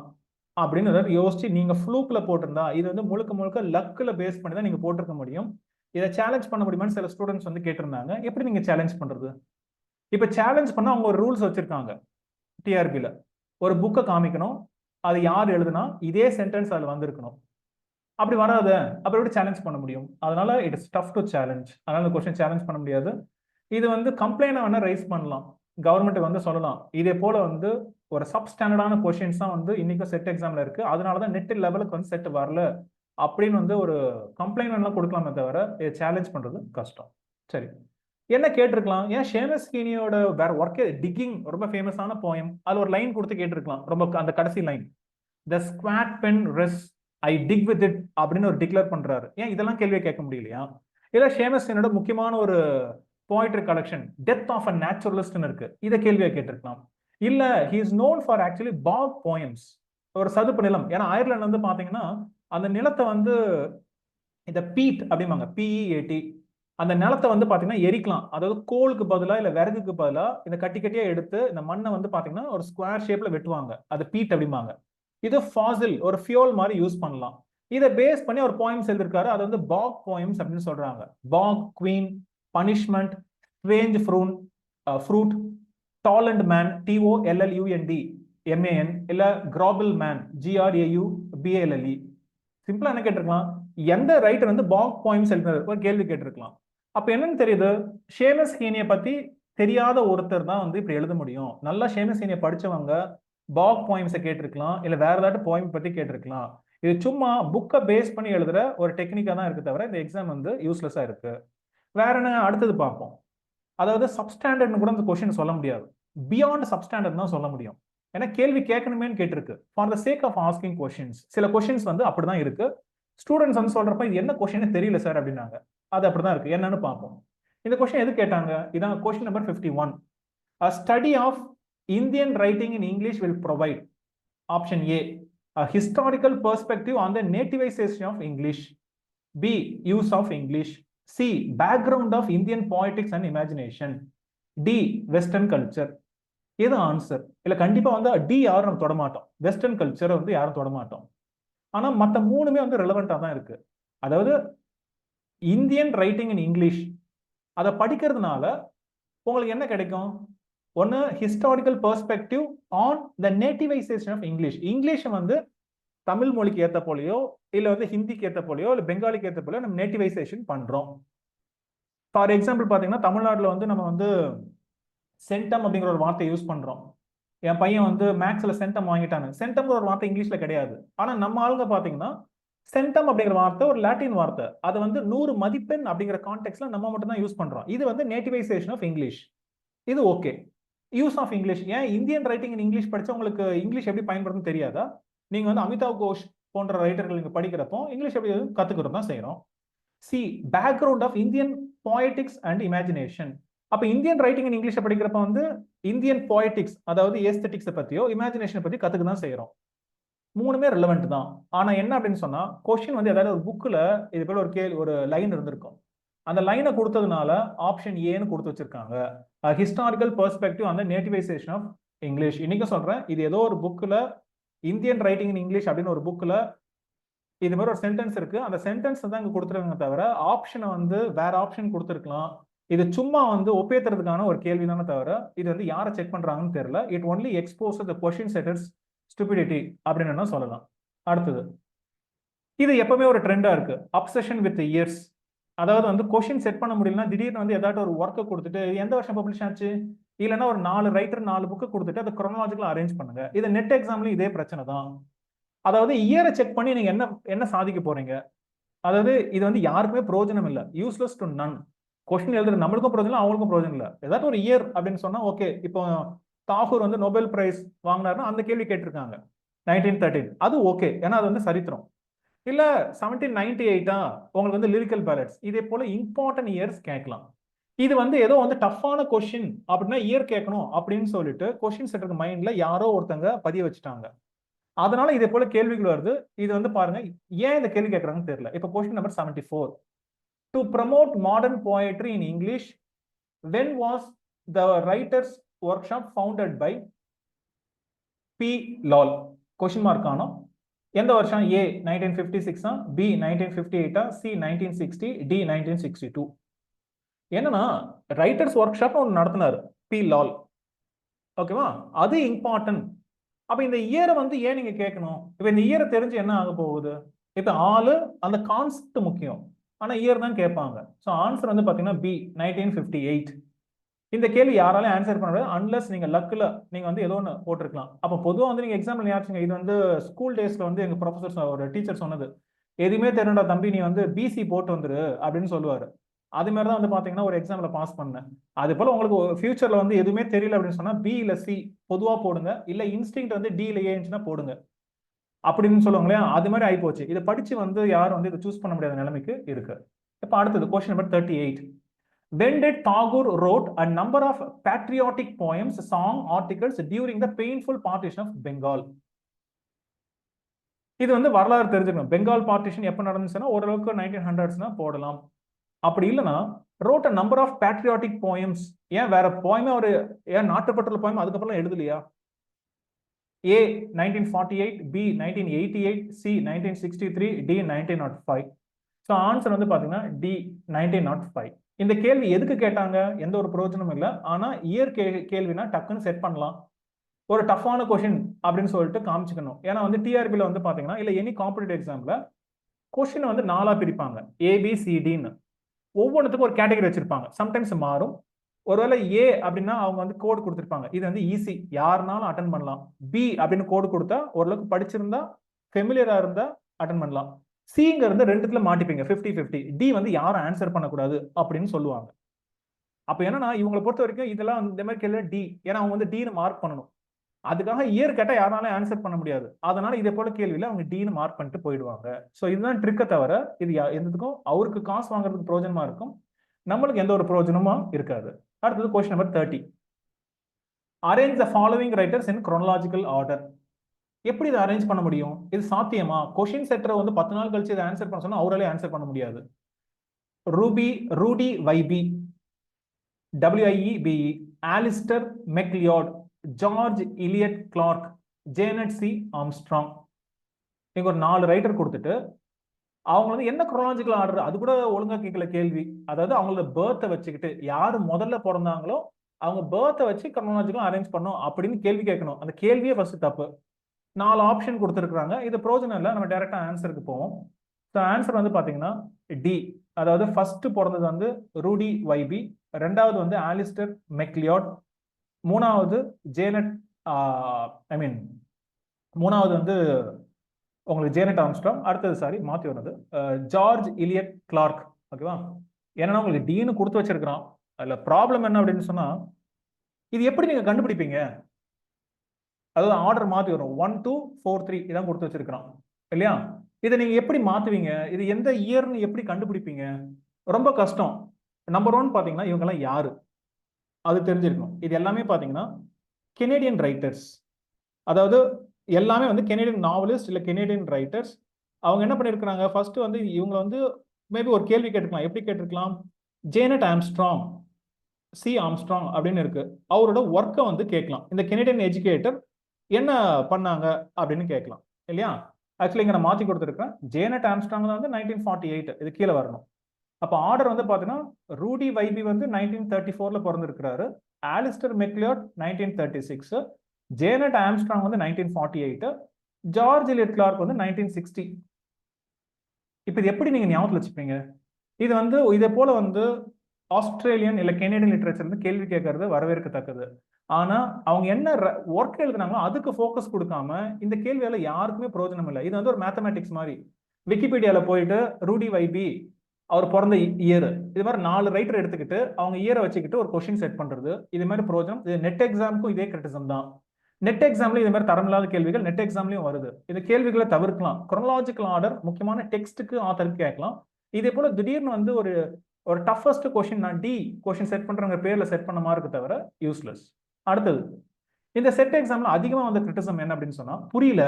அப்படின்னு யோசிச்சு நீங்க ஃப்ளூக்ல போட்டிருந்தா இது வந்து முழுக்க முழுக்க லக்ல பேஸ் பண்ணி தான் நீங்க போட்டிருக்க முடியும். இதை சேலஞ்ச் பண்ண முடியுமான்னு சில ஸ்டூடெண்ட்ஸ் வந்து கேட்டிருந்தாங்க. எப்படி நீங்க சேலஞ்ச் பண்றது? இப்ப சேலஞ்ச் பண்ண அவங்க ஒரு ரூல்ஸ் வச்சிருக்காங்க. டிஆர்பியில் ஒரு புக்கை காமிக்கணும், அது யார் எழுதுனா இதே சென்டென்ஸ் அதில் வந்திருக்கணும். அப்படி வராத அப்புறம் எப்படி சேலஞ்ச் பண்ண முடியும்? அதனால it is tough to challenge. அதனால இந்த கொஸ்டின் சேலஞ்ச் பண்ண முடியாது. இது வந்து கம்ப்ளைண்ட் வேணா ரைஸ் பண்ணலாம், கவர்மெண்ட் வந்து சொல்லலாம் இதே போல வந்து ஒரு சப்ஸ்டாண்டர்டான கொஸ்டின்ஸ் தான் வந்து இன்னைக்கு செட் எக்ஸாம்ல இருக்கு, அதனாலதான் நெட் லெவலுக்கு வந்து செட் வரல அப்படின்னு வந்து ஒரு கம்ப்ளைண்ட் எல்லாம் கொடுக்கலாமே தவிர இதை சேலஞ்ச் பண்றது கஷ்டம். சரி, என்ன கேட்டிருக்கலாம்? ஏன் ஷேமஸ் ஹீனியோட வேற ஒர்க்கே டிக்கிங் ரொம்ப ஃபேமஸான போயம், அது ஒரு லைன் கொடுத்து கேட்டிருக்கலாம், ரொம்ப அந்த கடைசி line, the squat pen rests I dig with it அப்படின்னு ஒரு டிக்ளேர் பண்றாரு. ஏன் இதெல்லாம் கேள்வியை கேட்க முடியலையா? இல்ல ஷேமஸ் ஹீனியோட முக்கியமான ஒரு poetry collection death of a நேச்சுரலிஸ்ட்னு இருக்கு, இதை கேள்வியை கேட்டிருக்கலாம். இல்ல he is known for actually bog poems, ஒரு சதுப்பு நிலம். ஏன்னா அயர்லாந்து வந்து பாத்தீங்கன்னா அந்த நிலத்தை வந்து இந்த பீட் அப்படிம்பாங்க, பிஇஏடி, அந்த நிலத்தை வந்து பாத்தீங்கன்னா எரிக்கலாம், அதாவது கோலுக்கு பதிலா இல்ல விறகுக்கு பதிலா இந்த கட்டி கட்டியா எடுத்து இந்த மண்ணை வந்து பாத்தீங்கன்னா ஒரு ஸ்கொயர் ஷேப்ல வெட்டுவாங்க, அது பீட் அப்படிம்பாங்க. இது ஃபாசில், ஒரு ஃபியூல் மாதிரி யூஸ் பண்ணலாம். இதை பேஸ் பண்ணி ஒரு போயம்ஸ் எழுதிருக்காரு, அது வந்து பாக் போயம்ஸ் அப்படின்னு சொல்றாங்க. Bog queen, punishment, strange fruit, Tollund man, TOLLUND MAN, இல்ல கிராபிள் மேன், GRAUBALLE. சிம்பிளா என்ன கேட்டிருக்கலாம், எந்த ரைட்டர் வந்து பாக் போயம்ஸ் எழுதினார் ஒரு கேள்வி கேட்டிருக்கலாம். அப்ப என்னன்னு தெரியுது, ஷேமஸ் ஹீனியை பத்தி தெரியாத ஒருத்தர் தான் வந்து இப்படி எழுத முடியும். நல்லா ஷேமஸ் ஹீனியை படிச்சவங்க பாக் போயம்ஸை கேட்டிருக்கலாம், இல்ல வேற ஏதாட்டும் போயம் பத்தி கேட்டிருக்கலாம். இது சும்மா புக்கை பேஸ் பண்ணி எழுதுற ஒரு டெக்னிக்கா தான் இருக்கு தவிர இந்த எக்ஸாம் வந்து யூஸ்லெஸ்ஸா இருக்கு. வேற என்ன அடுத்தது பார்ப்போம். அதாவது சப்ஸ்டாண்டர்ட்னு கூட இந்த கொஸ்டின் சொல்ல முடியாது, பியாண்ட் சப்ஸ்டாண்டர்ட் தான் சொல்ல முடியும். ஏன்னா கேள்வி கேட்கணுமேன்னு கேட்டிருக்கு, for the sake of asking questions. சில கொஸ்டின்ஸ் வந்து அப்படிதான் இருக்கு. ஸ்டூடெண்ட்ஸ் வந்து சொல்றப்ப இது என்ன கொஸ்டின் தெரியல சார் அப்படின்னாங்க, அது அப்படிதான் இருக்கு. என்னன்னு பார்ப்போம். இந்த கொஸ்டின் எது கேட்டாங்க? இதான் question number 51. A study of Indian writing in English will provide option A, a historical perspective on the nativization of English. B, use of English. C, background of Indian poetics and imagination. D, Western culture. இது answer. இல்ல கண்டிப்பா வந்து D யாரும் நம்ம தொட மாட்டோம், western கல்ச்சரை வந்து யாரும் தொட மாட்டோம். ஆனா மற்ற மூணுமே வந்து ரெலவெண்டா தான் இருக்கு. அதாவது இந்தியன் ரைட்டிங் இன் இங்கிலீஷ், அதை படிக்கிறதுனால உங்களுக்கு என்ன கிடைக்கும்? ஒன்னு historical perspective on the nativization of English. English வந்து தமிழ் மொழிக்கு ஏற்ற போலியோ இல்ல வந்து ஹிந்திக்கு ஏற்ற போலியோ இல்ல பெங்காலிக்கு ஏற்ற போலியோ நம்ம நேட்டிவைசேஷன் பண்றோம். ஃபார் எக்ஸாம்பிள் பாத்தீங்கன்னா தமிழ்நாட்டில் வந்து நம்ம வந்து சென்டம் அப்படிங்கிற ஒரு வார்த்தை யூஸ் பண்றோம். என் பையன் வந்து மேக்ஸ்ல சென்டம் வாங்கிட்டாங்க, சென்டம் ஒரு வார்த்தை இங்கிலீஷ்ல கிடையாது. ஆனா நம்ம ஆளுங்க பாத்தீங்கன்னா சென்டம் அப்படிங்கிற வார்த்தை ஒரு லாட்டின் வார்த்தை, அது வந்து 100 மதிப்பெண் அப்படிங்கிற கான்டெக்ட்ல நம்ம மட்டும் தான் யூஸ் பண்றோம். இது வந்து நேட்டிவைசேஷன் ஆஃப் இங்கிலீஷ். இது ஓகே. யூஸ் ஆஃப் இங்கிலீஷ், ஏன் இந்தியன் ரைட்டிங் இன் இங்கிலீஷ் படிச்சா உங்களுக்கு இங்கிலீஷ் எப்படி பயன்படுத்துன்னு தெரியாதா? நீங்க வந்து அமிதாப் கோஷ் போன்ற ரைட்டர்கள் நீங்க படிக்கிறப்போ இங்கிலீஷ் எப்படி கத்துக்கிறது தான் செய்யறோம். C, background of Indian poetics and imagination. அப்ப இந்தியன் ரைட்டிங் இன் இங்கிலீஷ் படிக்கிறப்ப வந்து இந்தியன் போயட்டிக்ஸ், அதாவது ஏஸ்தட்டிக்ஸ் பத்தியோ இமேஜினேஷன் பத்தி கத்துக்க தான் செய்யறோம். மூணுமே ரெலவெண்ட் தான். ஆனா என்ன அப்படின்னு சொன்னா கொஸ்டின் வந்து ஏதாவது ஒரு புக்ல இது போல ஒரு லைன் இருந்திருக்கும், அந்த லைனை கொடுத்ததுனால ஆப்ஷன் ஏன்னு கொடுத்து வச்சிருக்காங்க, ஹிஸ்டாரிக்கல் பெர்ஸ்பெக்டிவ் அந்த நேட்டிவைசேஷன் ஆஃப் இங்கிலீஷ். இன்னைக்கு சொல்றேன், இது ஏதோ ஒரு புக்ல இந்தியன் ரைட்டிங் இன் இங்கிலீஷ் அப்படின்னு ஒரு புக்ல இது மாதிரி ஒரு சென்டென்ஸ் இருக்கு, அந்த சென்டென்ஸ் தான் இங்க கொடுத்துருக்காங்க தவிர ஆப்ஷனை வந்து வேற ஆப்ஷன் கொடுத்துருக்கலாம். இது சும்மா வந்து ஒப்பேத்துறதுக்கான ஒரு கேள்வி தானே தவிர இது வந்து யாரை செக் பண்றாங்கன்னு தெரியல. It only expose the question setters stupidity அப்படின்னு சொல்லலாம். அடுத்தது, இது எப்பவுமே ஒரு ட்ரெண்டா இருக்கு, அப்சஷன் வித் இயர்ஸ். அதாவது வந்து கொஸ்டின் செட் பண்ண முடியலன்னா திடீர்னு வந்து ஏதாட்டும் ஒரு ஒர்க்கை கொடுத்துட்டு எந்த வருஷம் பப்ளிஷ் ஆச்சு, இல்லைன்னா ஒரு 4 ரைட்டர் 4 புக்கு கொடுத்துட்டு அதை குரோனாலஜிக்கலா அரேஞ்ச் பண்ணுங்க. இது நெட் எக்ஸாம்லயும் இதே பிரச்சனை தான். அதாவது இயரை செக் பண்ணி நீங்க என்ன சாதிக்க போறீங்க? அதாவது இது வந்து யாருக்குமே பிரயோஜனம் இல்லை, யூஸ்லெஸ் டு நன். கொஸ்டின் எழுதுறது நம்மளுக்கும் பிரயோஜனம், அவங்களுக்கும் பிரயோஜனம் இல்லை. ஏதாச்சும் ஒரு இயர் அப்படின்னு சொன்னா ஓகே. இப்போ தாகூர் வந்து நோபல் பிரைஸ் வாங்கினாருன்னா அந்த கேள்வி கேட்டிருக்காங்க 1913, அது ஓகே, ஏன்னா அது வந்து சரித்திரம். இல்ல 1798 உங்களுக்கு வந்து லிரிக்கல் பேலட்ஸ், இதே போல இம்பார்ட்டன்ட் இயர்ஸ் கேட்கலாம். இது வந்து ஏதோ வந்து டஃப்பான கொஸ்டின் அப்படின்னா இயர் கேட்கணும் அப்படின்னு சொல்லிட்டு கொஸ்டின் செட்டருக்கு மைண்ட்ல யாரோ ஒருத்தங்க பதிய வச்சுட்டாங்க. அதனால இதே போல கேள்விகள் வருது. இது வந்து பாருங்க ஏன் இந்த கேள்வி கேட்கறாங்கன்னு தெரியல. இப்போ question number 74, to promote modern poetry in English when was the writers workshop founded by P. Lal? Question mark ஆனோம். எந்த வருஷம்? A 1956, B 1958, C 1960, D 1962. என்னன்னா ரைட்டர்ஸ் ஒர்க் ஷாப் ஒன்று நடத்தினார் பி லால். ஓகேவா? அது இம்பார்ட்டன்ட். அப்ப இந்த இயரை வந்து ஏன் நீங்க கேட்கணும்? இப்ப இந்த இயரை தெரிஞ்சு என்ன ஆக போகுது? இப்ப ஆளு அந்த கான்செப்ட் முக்கியம். ஆனா இயர் தான் கேட்பாங்க. சோ ஆன்சர் வந்து பாத்தீங்கன்னா பி 1958. இந்த கேள்வி யாராலையும் ஆன்சர் பண்ண முடியாது அன்லெஸ் நீங்க லக்ல நீங்க வந்து ஏதோ ஒன்று போட்டிருக்கலாம். அப்ப பொதுவா வந்து நீங்க எக்ஸாம்பிள் யாச்சுங்க இது வந்து ஸ்கூல் டேஸ்ல வந்து எங்க ப்ரொஃபசர் ஒரு டீச்சர் சொன்னது. எதுவுமே தெரியலடா தம்பி நீ வந்து பிசி போட்டு வந்துரு அப்படின்னு சொல்லுவாரு. அது மாதிரி தான் வந்து பாத்தீங்கன்னா ஒரு எக்ஸாம்ல பாஸ் பண்ணேன். அது போல உங்களுக்கு ஃபியூச்சர்ல வந்து எதுவுமே தெரியல அப்படின்னு சொன்னா பி இல்ல சி பொதுவா போடுங்க. இல்ல இன்ஸ்டிங்க்ட் வந்து டி இல்ல ஏன்னு போடுங்க. அப்படின்னு சொல்லுவாங்க இல்லையா? அது மாதிரி ஆயிப்போச்சு. இதை படிச்சு வந்து யாரும் வந்து இதை சூஸ் பண்ண முடியாத நிலைமைக்கு இருக்கு. இப்ப அடுத்தது question number 38. When did Tagore wrote a number of patriotic poems, song, articles during the painful partition of Bengal? இது வந்து வரலாறு தெரிஞ்சுக்கணும். பெங்கால் பார்ட்டிஷன் எப்ப நடந்துச்சுன்னா ஓரளவுக்கு 1900s போடலாம். அப்படி இல்லைன்னா wrote a number of patriotic poems. ஏன் வேற போயமே ஒரு ஏன் நாட்டுப்பற்றல் போயம் அதுக்கப்புறம் எழுதலையா? A 1948, B 1988, C 1963, D 1905. So answer வந்து பாத்தீங்கன்னா டி 1905. இந்த கேள்வி எதுக்கு கேட்டாங்க? எந்த ஒரு பிரயோஜனமும் இல்லை. ஆனா இயர் கேள்வினா டக்குன்னு செட் பண்ணலாம். ஒரு டஃப்பான கொஸ்டின் அப்படின்னு சொல்லிட்டு காமிச்சுக்கணும். ஏன்னா வந்து டிஆர்பியில் வந்து பாத்தீங்கன்னா இல்ல எனி காம்படிட்டிவ் எக்ஸாம்ல கொஸ்டின் வந்து 4 பிரிப்பாங்க. ஏபிசிடின்னு ஒவ்வொன்றுத்துக்கும் ஒரு கேட்டகரி வச்சிருப்பாங்க. சம்டைம்ஸ் மாறும். ஒருவேளை ஏ அப்படின்னா அவங்க வந்து கோடு கொடுத்துருப்பாங்க. இது வந்து ஈஸி யாருனாலும் அட்டன் பண்ணலாம். பி அப்படின்னு கோடு கொடுத்தா ஓரளவுக்கு படிச்சிருந்தா ஃபெமிலியரா இருந்தா அட்டன் பண்ணலாம். சிங்கிறது ரெண்டுத்துல மாட்டிப்பீங்க 50-50. டி வந்து யாரும் ஆன்சர் பண்ணக்கூடாது அப்படின்னு சொல்லுவாங்க. அப்ப என்னன்னா இவங்களை பொறுத்த வரைக்கும் இதெல்லாம் இந்த மாதிரி கேள்வி டி, ஏன்னா அவங்க வந்து டின்னு மார்க் பண்ணணும். அதுக்காக இயர் கேட்டா யாராலும் ஆன்சர் பண்ண முடியாது. அதனால இதே போல கேள்வியில அவங்க டின்னு மார்க் பண்ணிட்டு போயிடுவாங்க. சோ இதுதான் ட்ரிக்கை தவிர இது எதுக்கும் அவருக்கு காசு வாங்குறதுக்கு பிரயோஜனமா இருக்கும், நம்மளுக்கு எந்த ஒரு பிரயோஜனமும் இருக்காது. அடுத்தது question number 30. Arrange the following writers in chronological order. எப்படி இதை அரேஞ்ச் பண்ண முடியும்? இது சாத்தியமா? கொஸ்டின் செட்டரை வந்து 10 நாள் கழிச்சு இதை ஆன்சர் பண்ண சொன்னா அவராலே ஆன்சர் பண்ண முடியாது. Rudy Wiebe, WIEBE, Alistair MacLeod, George Elliott Clarke, Jeannette C Armstrong. நீங்க ஒரு 4 ரைட்டர் கொடுத்துட்டு அவங்க வந்து என்ன chronological ஆர்டர் அது கூட ஒழுங்கா கேட்கல கேள்வி. அதாவது அவங்களோட பேர்த்தை வச்சுக்கிட்டு யாரு முதல்ல பிறந்தாங்களோ அவங்க பேர்த்தை வச்சு chronological அரேஞ்ச் பண்ணும் அப்படின்னு கேள்வி கேட்கணும். அந்த கேள்வியே ஃபர்ஸ்ட் தப்பு. 4 ஆப்ஷன் கொடுத்துருக்காங்க. இது பிரோஜனம் இல்லை. நம்ம டைரக்டா ஆன்சருக்கு போவோம். ஸோ ஆன்சர் வந்து பாத்தீங்கன்னா டி. அதாவது ஃபர்ஸ்ட் பிறந்தது வந்து ரூடி வைபி, ரெண்டாவது வந்து ஆலிஸ்டர் மெக்லியார்ட், மூணாவது ஜேனட் மூணாவது வந்து உங்களுக்கு ஜேனட் ஆம்ஸ்ட்ராங், அடுத்தது சாரி மாத்தி வந்தது ஜார்ஜ் இலியட் கிளார்க். ஓகேவா? ஏன்னா உங்களுக்கு டீனு கொடுத்து வச்சிருக்கிறான். அதுல ப்ராப்ளம் என்ன அப்படின்னு சொன்னா இது எப்படி நீங்க கண்டுபிடிப்பீங்க? அதாவது ஆர்டர் மாத்தி வரும் 1 2 4 3 இதான் கொடுத்து வச்சிருக்கிறான் இல்லையா? இதை நீங்க எப்படி மாத்துவீங்க? இது எந்த இயர்னு எப்படி கண்டுபிடிப்பீங்க? ரொம்ப கஷ்டம். நம்பர் 1 பாத்தீங்கன்னா இவங்க எல்லாம் யாரு அது தெரிஞ்சிருக்கணும். இது எல்லாமே பாத்தீங்கன்னா கெனடியன் ரைட்டர்ஸ். அதாவது எல்லாமே வந்து கெனடியன் நாவலிஸ்ட் இல்ல கெனடியன் ரைட்டர்ஸ். அவங்க என்ன பண்ணிருக்காங்க? ஃபர்ஸ்ட் வந்து இவங்க வந்து மேபி ஒரு கேள்வி கேட்டுக்கலாம். எப்படி கேட்டிருக்கலாம்? ஜேனட் ஆம்ஸ்ட்ராங், சி ஆம்ஸ்ட்ராங் அப்படின்னு இருக்கு. அவரோட ஒர்க்கை வந்து கேட்கலாம். இந்த கெனடியன் எஜுகேட்டர் என்ன பண்ணாங்க அப்படின்னு கேட்கலாம் இல்லையா? ஆக்சுவலி இங்க நான் மாத்தி கொடுத்துருக்கேன். ஜேனட் ஆம்ஸ்ட்ராங் தான் வந்து 1948 இது கீழே வரணும். அப்ப ஆர்டர் வந்து பாத்தீங்கன்னா ரூடி வைபி வந்து 1934ல பிறந்திருக்கிறாரு, ஆலிஸ்டர் மெக்லியார்ட் 1936, ஜேனட் ஆம்ஸ்ட்ராங் வந்து 1948, ஜார்ஜ் இலியட் கிளார்க் வந்து 1960. இப்ப இது எப்படி நீங்க ஞாபகத்தில் வச்சுப்பீங்க? இது வந்து இதே போல வந்து ஆஸ்திரேலியன் இல்ல கெனடியன் லிட்டரேச்சர் வந்து கேள்வி கேட்கறது வரவேற்கத்தக்கது. ஆனா அவங்க என்ன ஒர்க் எழுதுனாங்களோ அதுக்கு ஃபோக்கஸ் கொடுக்காம இந்த கேள்வியால யாருக்குமே பிரயோஜனம் இல்லை. இது வந்து ஒரு மேத்தமேட்டிக்ஸ் மாதிரி. விக்கிபீடியால போயிட்டு ரூடி வைபி அவர் பிறந்த இயர் இது மாதிரி 4 ரைட்டர் எடுத்துக்கிட்டு அவங்க இயரை வச்சுக்கிட்டு ஒரு கொஸ்டின் செட் பண்றது இது மாதிரி பிரயோஜனம். இது நெட் எக்ஸாமுக்கும் இதே கிரிட்டிசம் தான். நெட் எக்ஸாம்லயும் இது மாதிரி தரமில்லாத கேள்விகள் நெட் எக்ஸாம்லயும் வருது. இந்த கேள்விகளை தவிர்க்கலாம். chronological ஆர்டர் முக்கியமான டெக்ஸ்ட்டுக்கு ஆத்தருக்கு கேட்கலாம். இதே போல திடீர்னு வந்து ஒரு டஃபஸ்ட் கொஸ்டின் நான் டி கொஸ்டின் செட் பண்றவங்க பேர்ல செட் பண்ண மார்க்கு தவிர யூஸ்லெஸ். அடுத்தது இந்த செட் எக்ஸாம்ல அதிகமா வந்து கிரிட்டிசம் என்ன அப்படின்னு சொன்னா புரியல,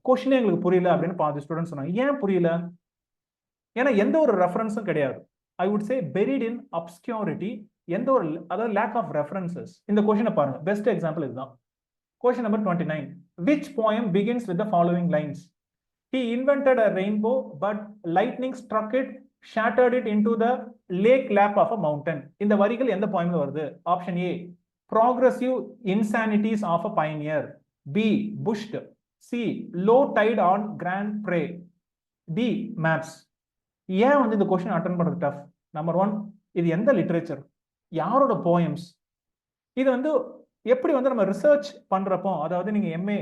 கொஸ்டினே எங்களுக்கு புரியல அப்படின்னு பாதி ஸ்டூடெண்ட் சொன்னாங்க. ஏன் புரியல? ஏன்னா எந்த ஒரு ரெஃபரன்ஸும் கிடையாது. ஐ வுட் சே பெரிட் இன் அப்ஸ்கியூரிட்டி. எந்த ஒரு அதாவது லேக் ஆஃப் ரெஃபரன்சஸ். இந்த கொஸ்டினை பாருங்க. பெஸ்ட் எக்ஸாம்பிள் இதுதான். Question number 29. Which poem begins with the following lines? He invented a rainbow, but lightning struck it, shattered it into the lake lap of a mountain. இந்த வரிகள் எந்த poemல வருது? Option A progressive insanities of a pioneer. B, bushed. C, low tide on Grand Prix. D, maps. ஏன் வந்து இந்த question attend பண்றது tough? Number 1, இது எந்த லிட்ரேச்சர், யாரோட போயம்ஸ், இது வந்து எப்படி வந்து நம்ம ரிசர்ச் பண்றப்போ, அதாவது நீங்க எம்ஏ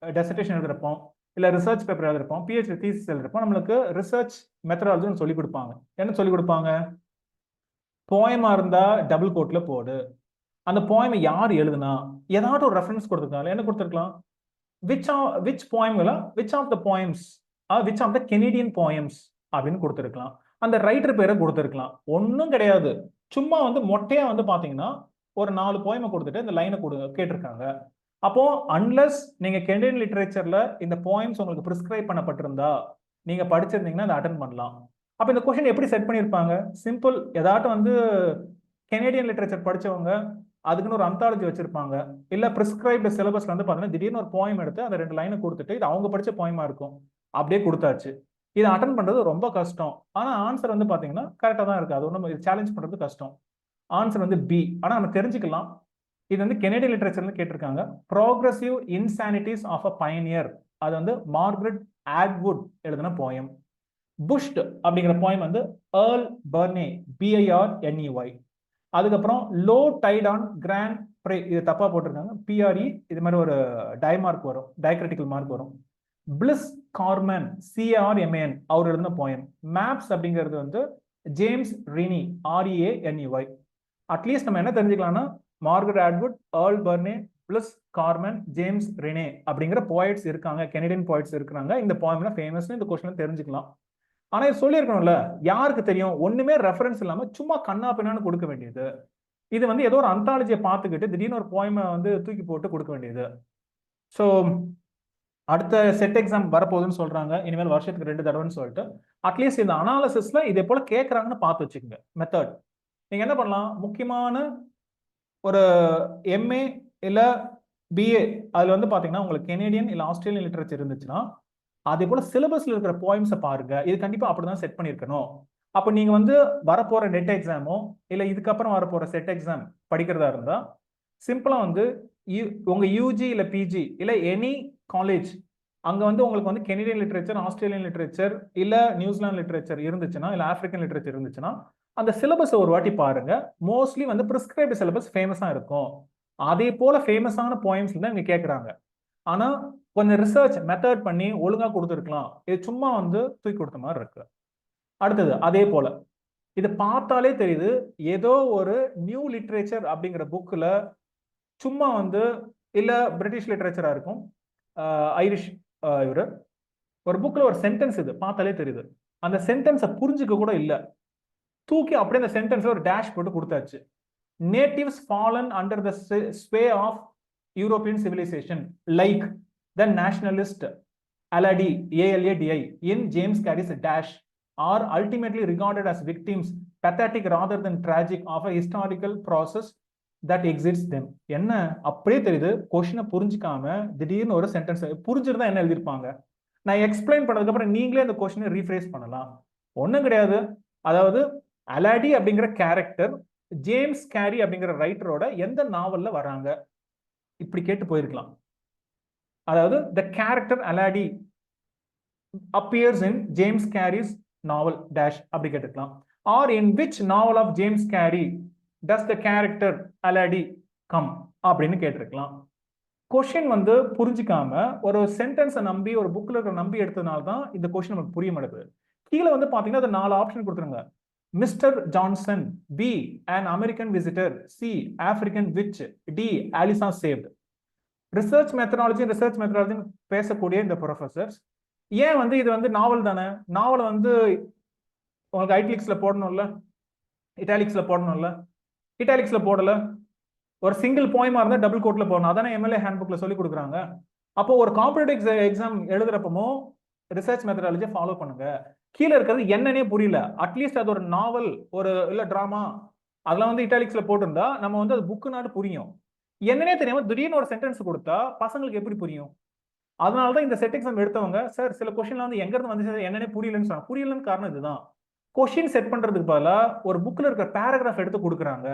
டெசர்டேஷன் எழுதுறப்போ இல்ல ரிசர்ச் பேப்பர் எழுதுறப்போம், பிஹெச்டி தீசிஸ் எழுதுறப்போ நம்மளுக்கு ரிசர்ச் மெத்தடாலஜி சொல்லி கொடுப்பாங்க. என்ன சொல்லி கொடுப்பாங்க? போயமா இருந்தா டபுள் கோட்ல போடு, அந்த போயமை யார் எழுதுனா, ஏதாவது ஒரு ரெஃபரன்ஸ் கொடுத்துருக்காங்க. என்ன கொடுத்துருக்கலாம்? விச் போயம்களா, which of the poems, which of the Canadian poems அப்படின்னு கொடுத்துருக்கலாம். அந்த ரைட்டர் பேரை கொடுத்துருக்கலாம். ஒன்றும் கிடையாது, சும்மா வந்து மொட்டையா வந்து பாத்தீங்கன்னா ஒரு 4 போயமை கொடுத்துட்டு இந்த லைனை கேட்டிருக்காங்க. அப்போ அன்லஸ் நீங்க கெனடியன் லிட்டரேச்சர்ல இந்த போயம்ஸ் உங்களுக்கு பிரிஸ்கிரைப் பண்ணப்பட்டிருந்தா நீங்க படிச்சிருந்தீங்கன்னா அதை அட்டன் பண்ணலாம். அப்ப இந்த கொஸ்டின் எப்படி செட் பண்ணிருப்பாங்க? சிம்பிள், ஏதாட்டும் வந்து கெனடியன் லிட்டரேச்சர் படிச்சவங்க அதுக்குன்னு ஒரு அந்தாலஜி வச்சிருப்பாங்க, இல்ல பிரிஸ்கிரைப்டு சிலபஸ்ல வந்து பாத்தீங்கன்னா திடீர்னு ஒரு போயம் எடுத்து அந்த 2 லைனை கொடுத்துட்டு இது அவங்க படிச்ச போயமா இருக்கும், அப்படியே கொடுத்தாச்சு. இதை அட்டன் பண்றது ரொம்ப கஷ்டம். ஆனா ஆன்சர் வந்து பாத்தீங்கன்னா கரெக்டா தான் இருக்கு. அது ஒன்றும் சேலஞ்ச் பண்றது கஷ்டம். ஆன்சர் வந்து பி. ஆனா நம்ம தெரிஞ்சுக்கலாம், இது வந்து கெனடியன் லிட்டரேச்சர்ல கேட்டிருக்காங்க. ப்ரோக்ரசிவ் இன்சானிட்டிஸ் ஆஃப் அ பயனியர், அது வந்து மார்கரெட் ஆட்வுட் எழுதின போயம். புஷ்ட் அப்படிங்கிற போயம் வந்து ஏர்ல் பர்னே, BIRNEY. அதுக்கப்புறம் low tide on Grand Pre, இது தப்பா போட்டிருக்காங்க, PRE, இது மாதிரி ஒரு டைமார்க் வரும், டயக்ரிட்டிக்கல் மார்க் வரும். பிளிஸ் கார்மன், CARMAN, அவர் எழுதின போயம். மேப்ஸ் அப்படிங்கிறது வந்து ஜேம்ஸ் ரினி, REANEY. அட்லீஸ்ட் நம்ம என்ன தெரிஞ்சுக்கலாம்னா Margaret Atwood, Earle Birney, Bliss Carman, James Reaney அப்படிங்கிற போய்ட்ஸ் இருக்காங்க, கெனடியன் போய்ட்ஸ் இருக்காங்க. இந்த போயம்ல ஃபேமஸ், இந்த கொஸ்டின் தெரிஞ்சுக்கலாம். ஆனா இது சொல்லியிருக்கணும்ல, யாருக்கு தெரியும்? ஒண்ணுமே ரெஃபரன்ஸ் இல்லாம சும்மா கண்ணா பின்னான்னு கொடுக்க வேண்டியது. இது வந்து ஏதோ ஒரு அந்தாலஜியை பார்த்துக்கிட்டு திடீர்னு ஒரு போயமை வந்து தூக்கி போட்டு கொடுக்க வேண்டியது. ஸோ அடுத்த செட் எக்ஸாம் வரப்போகுதுன்னு சொல்றாங்க, இனிமேல் வருஷத்துக்கு 2 தடவைன்னு சொல்லிட்டு. அட்லீஸ்ட் இந்த அனாலிசிஸ்ல இதே போல கேட்கறாங்கன்னு பார்த்து வச்சுக்கோங்க மெத்தட். நீங்க என்ன பண்ணலாம், முக்கியமான ஒரு MA இல்ல BA அதுல வந்து பாத்தீங்கன்னா உங்களுக்கு கெனடியன் இல்ல ஆஸ்திரேலியன் லிட்டரேச்சர் இருந்துச்சுன்னா அதே போல சிலபஸ்ல இருக்கிற போயம்ஸை பாருங்க. இது கண்டிப்பா அப்படிதான் செட் பண்ணிருக்கணும். அப்ப நீங்க வந்து வரப்போற நெட் எக்ஸாமோ இல்ல இதுக்கப்புறம் வரப்போற செட் எக்ஸாம் படிக்கிறதா இருந்தா சிம்பிளா வந்து உங்க UG இல்ல PG இல்ல எனி காலேஜ், அங்க வந்து உங்களுக்கு வந்து கெனடியன் லிட்டரேச்சர், ஆஸ்திரேலியன் லிட்டரேச்சர் இல்ல நியூசிலாந்து லிட்டரேச்சர் இருந்துச்சுன்னா இல்ல ஆப்பிரிக்கன் லிட்டரேச்சர் இருந்துச்சுன்னா அந்த சிலபஸ் ஒரு வாட்டி பாருங்க. மோஸ்ட்லி வந்து பிரிஸ்கிரைப்டு சிலபஸ் ஃபேமஸா இருக்கும். அதே போல ஃபேமஸான போயம்ஸ் தான் இங்க கேட்கறாங்க. ஆனா கொஞ்சம் ரிசர்ச் மெத்தட் பண்ணி ஒழுங்கா கொடுத்துருக்கலாம். இது சும்மா வந்து தூக்கி கொடுத்த மாதிரி இருக்கு. அடுத்தது அதே போல இது பார்த்தாலே தெரியுது, ஏதோ ஒரு நியூ லிட்ரேச்சர் அப்படிங்கிற புக்ல சும்மா வந்து இல்ல பிரிட்டிஷ் லிட்டரேச்சரா இருக்கும், ஐரிஷ் இவரு ஒரு புக்ல ஒரு சென்டென்ஸ், இது பார்த்தாலே தெரியுது அந்த சென்டென்ஸை புரிஞ்சுக்க கூட இல்ல, தூக்கி அப்படியே அந்த சென்டென்ஸ்ல ஒரு டேஷ் போட்டு கொடுத்தாச்சு. Natives fallen under the sway of European civilisation like the nationalist Aladi, ALADI, in James Carey's dash are ultimately regarded as victims, pathetic rather than tragic, of a historical process that exits them. என்ன அப்படியே தெரியுது, கொஸ்டினை புரிஞ்சுக்காம திடீர்னு ஒரு sentence புரிஞ்சிருந்தா என்ன எழுதிருப்பாங்க? நான் explain பண்ணதுக்கு அப்புறம் நீங்களே அந்த கொஸ்டினை ரீஃப்ரேஸ் பண்ணலாம். ஒன்றும் கிடையாது. அதாவது அலாடி அப்படிங்கிற கேரக்டர் ஜேம்ஸ் கேரி அப்படிங்கிற ரைட்டரோட எந்த நாவல்ல வராங்க, இப்படி கேட்டு போயிருக்கலாம். அதாவது the character Aladi appears in James Carey's novel dash அப்படி கேட்டுக்கலாம். or in which novel of James Carey does the character Aladi come அப்படின்னு கேட்டிருக்கலாம். கொஸ்டின் வந்து புரிஞ்சிக்காம ஒரு சென்டென்ஸை நம்பி ஒரு புக்ல இருக்கிற நம்பி எடுத்ததுனால தான் இந்த கொஸ்டின் நமக்கு புரிய மாட்டேங்குது. கீழே வந்து பாத்தீங்கன்னா அது 4 ஆப்ஷன் கொடுத்துருங்க. Mister Johnson, B an American visitor, C African witch, D Alisa saved. Research methodology பேசக்கூடிய இந்த ப்ரொஃபசர்ஸ் ஏன் வந்து இது வந்து நாவல் தானே, நாவல் வந்து உங்களுக்கு ஐட்லிக்ஸ்ல போடணும்ல, இட்டாலிக்ஸ்ல போடணும்ல, இட்டாலிக்ஸ்ல போடல, ஒரு சிங்கிள் போயமா இருந்தா டபுள் கோட்ல போடணும், அதானே MLA ஹேண்ட் புக்ல சொல்லி கொடுக்குறாங்க. அப்போ ஒரு காம்படிட்டிவ் எக்ஸாம் எழுதுறப்பமோ ரிசர்ச் மெத்தடாலஜியை ஃபாலோ பண்ணுங்க. கீழே இருக்கிறது என்னன்னே புரியல, அட்லீஸ்ட் அது ஒரு நாவல் ஒரு இல்ல டிராமா அதெல்லாம் வந்து இட்டாலிக்ஸ்ல போட்டிருந்தா நம்ம வந்து அது புக்கு நாடு புரியும். என்னன்னே தெரியாம திடீர்னு ஒரு சென்டென்ஸ் கொடுத்தா பசங்களுக்கு எப்படி புரியும்? அதனாலதான் இந்த செட் எக்ஸாம் எடுத்தவங்க சார் சில கொஸ்டின்ல வந்து எங்க இருந்து வந்து என்னன்னே புரியலன்னு சொன்னாங்க. புரியலன்னு காரணம் இதுதான், கொஸ்டின் செட் பண்றதுக்கு பதிலா ஒரு புக்ல இருக்கிற பேராகிராஃப் எடுத்து கொடுக்குறாங்க.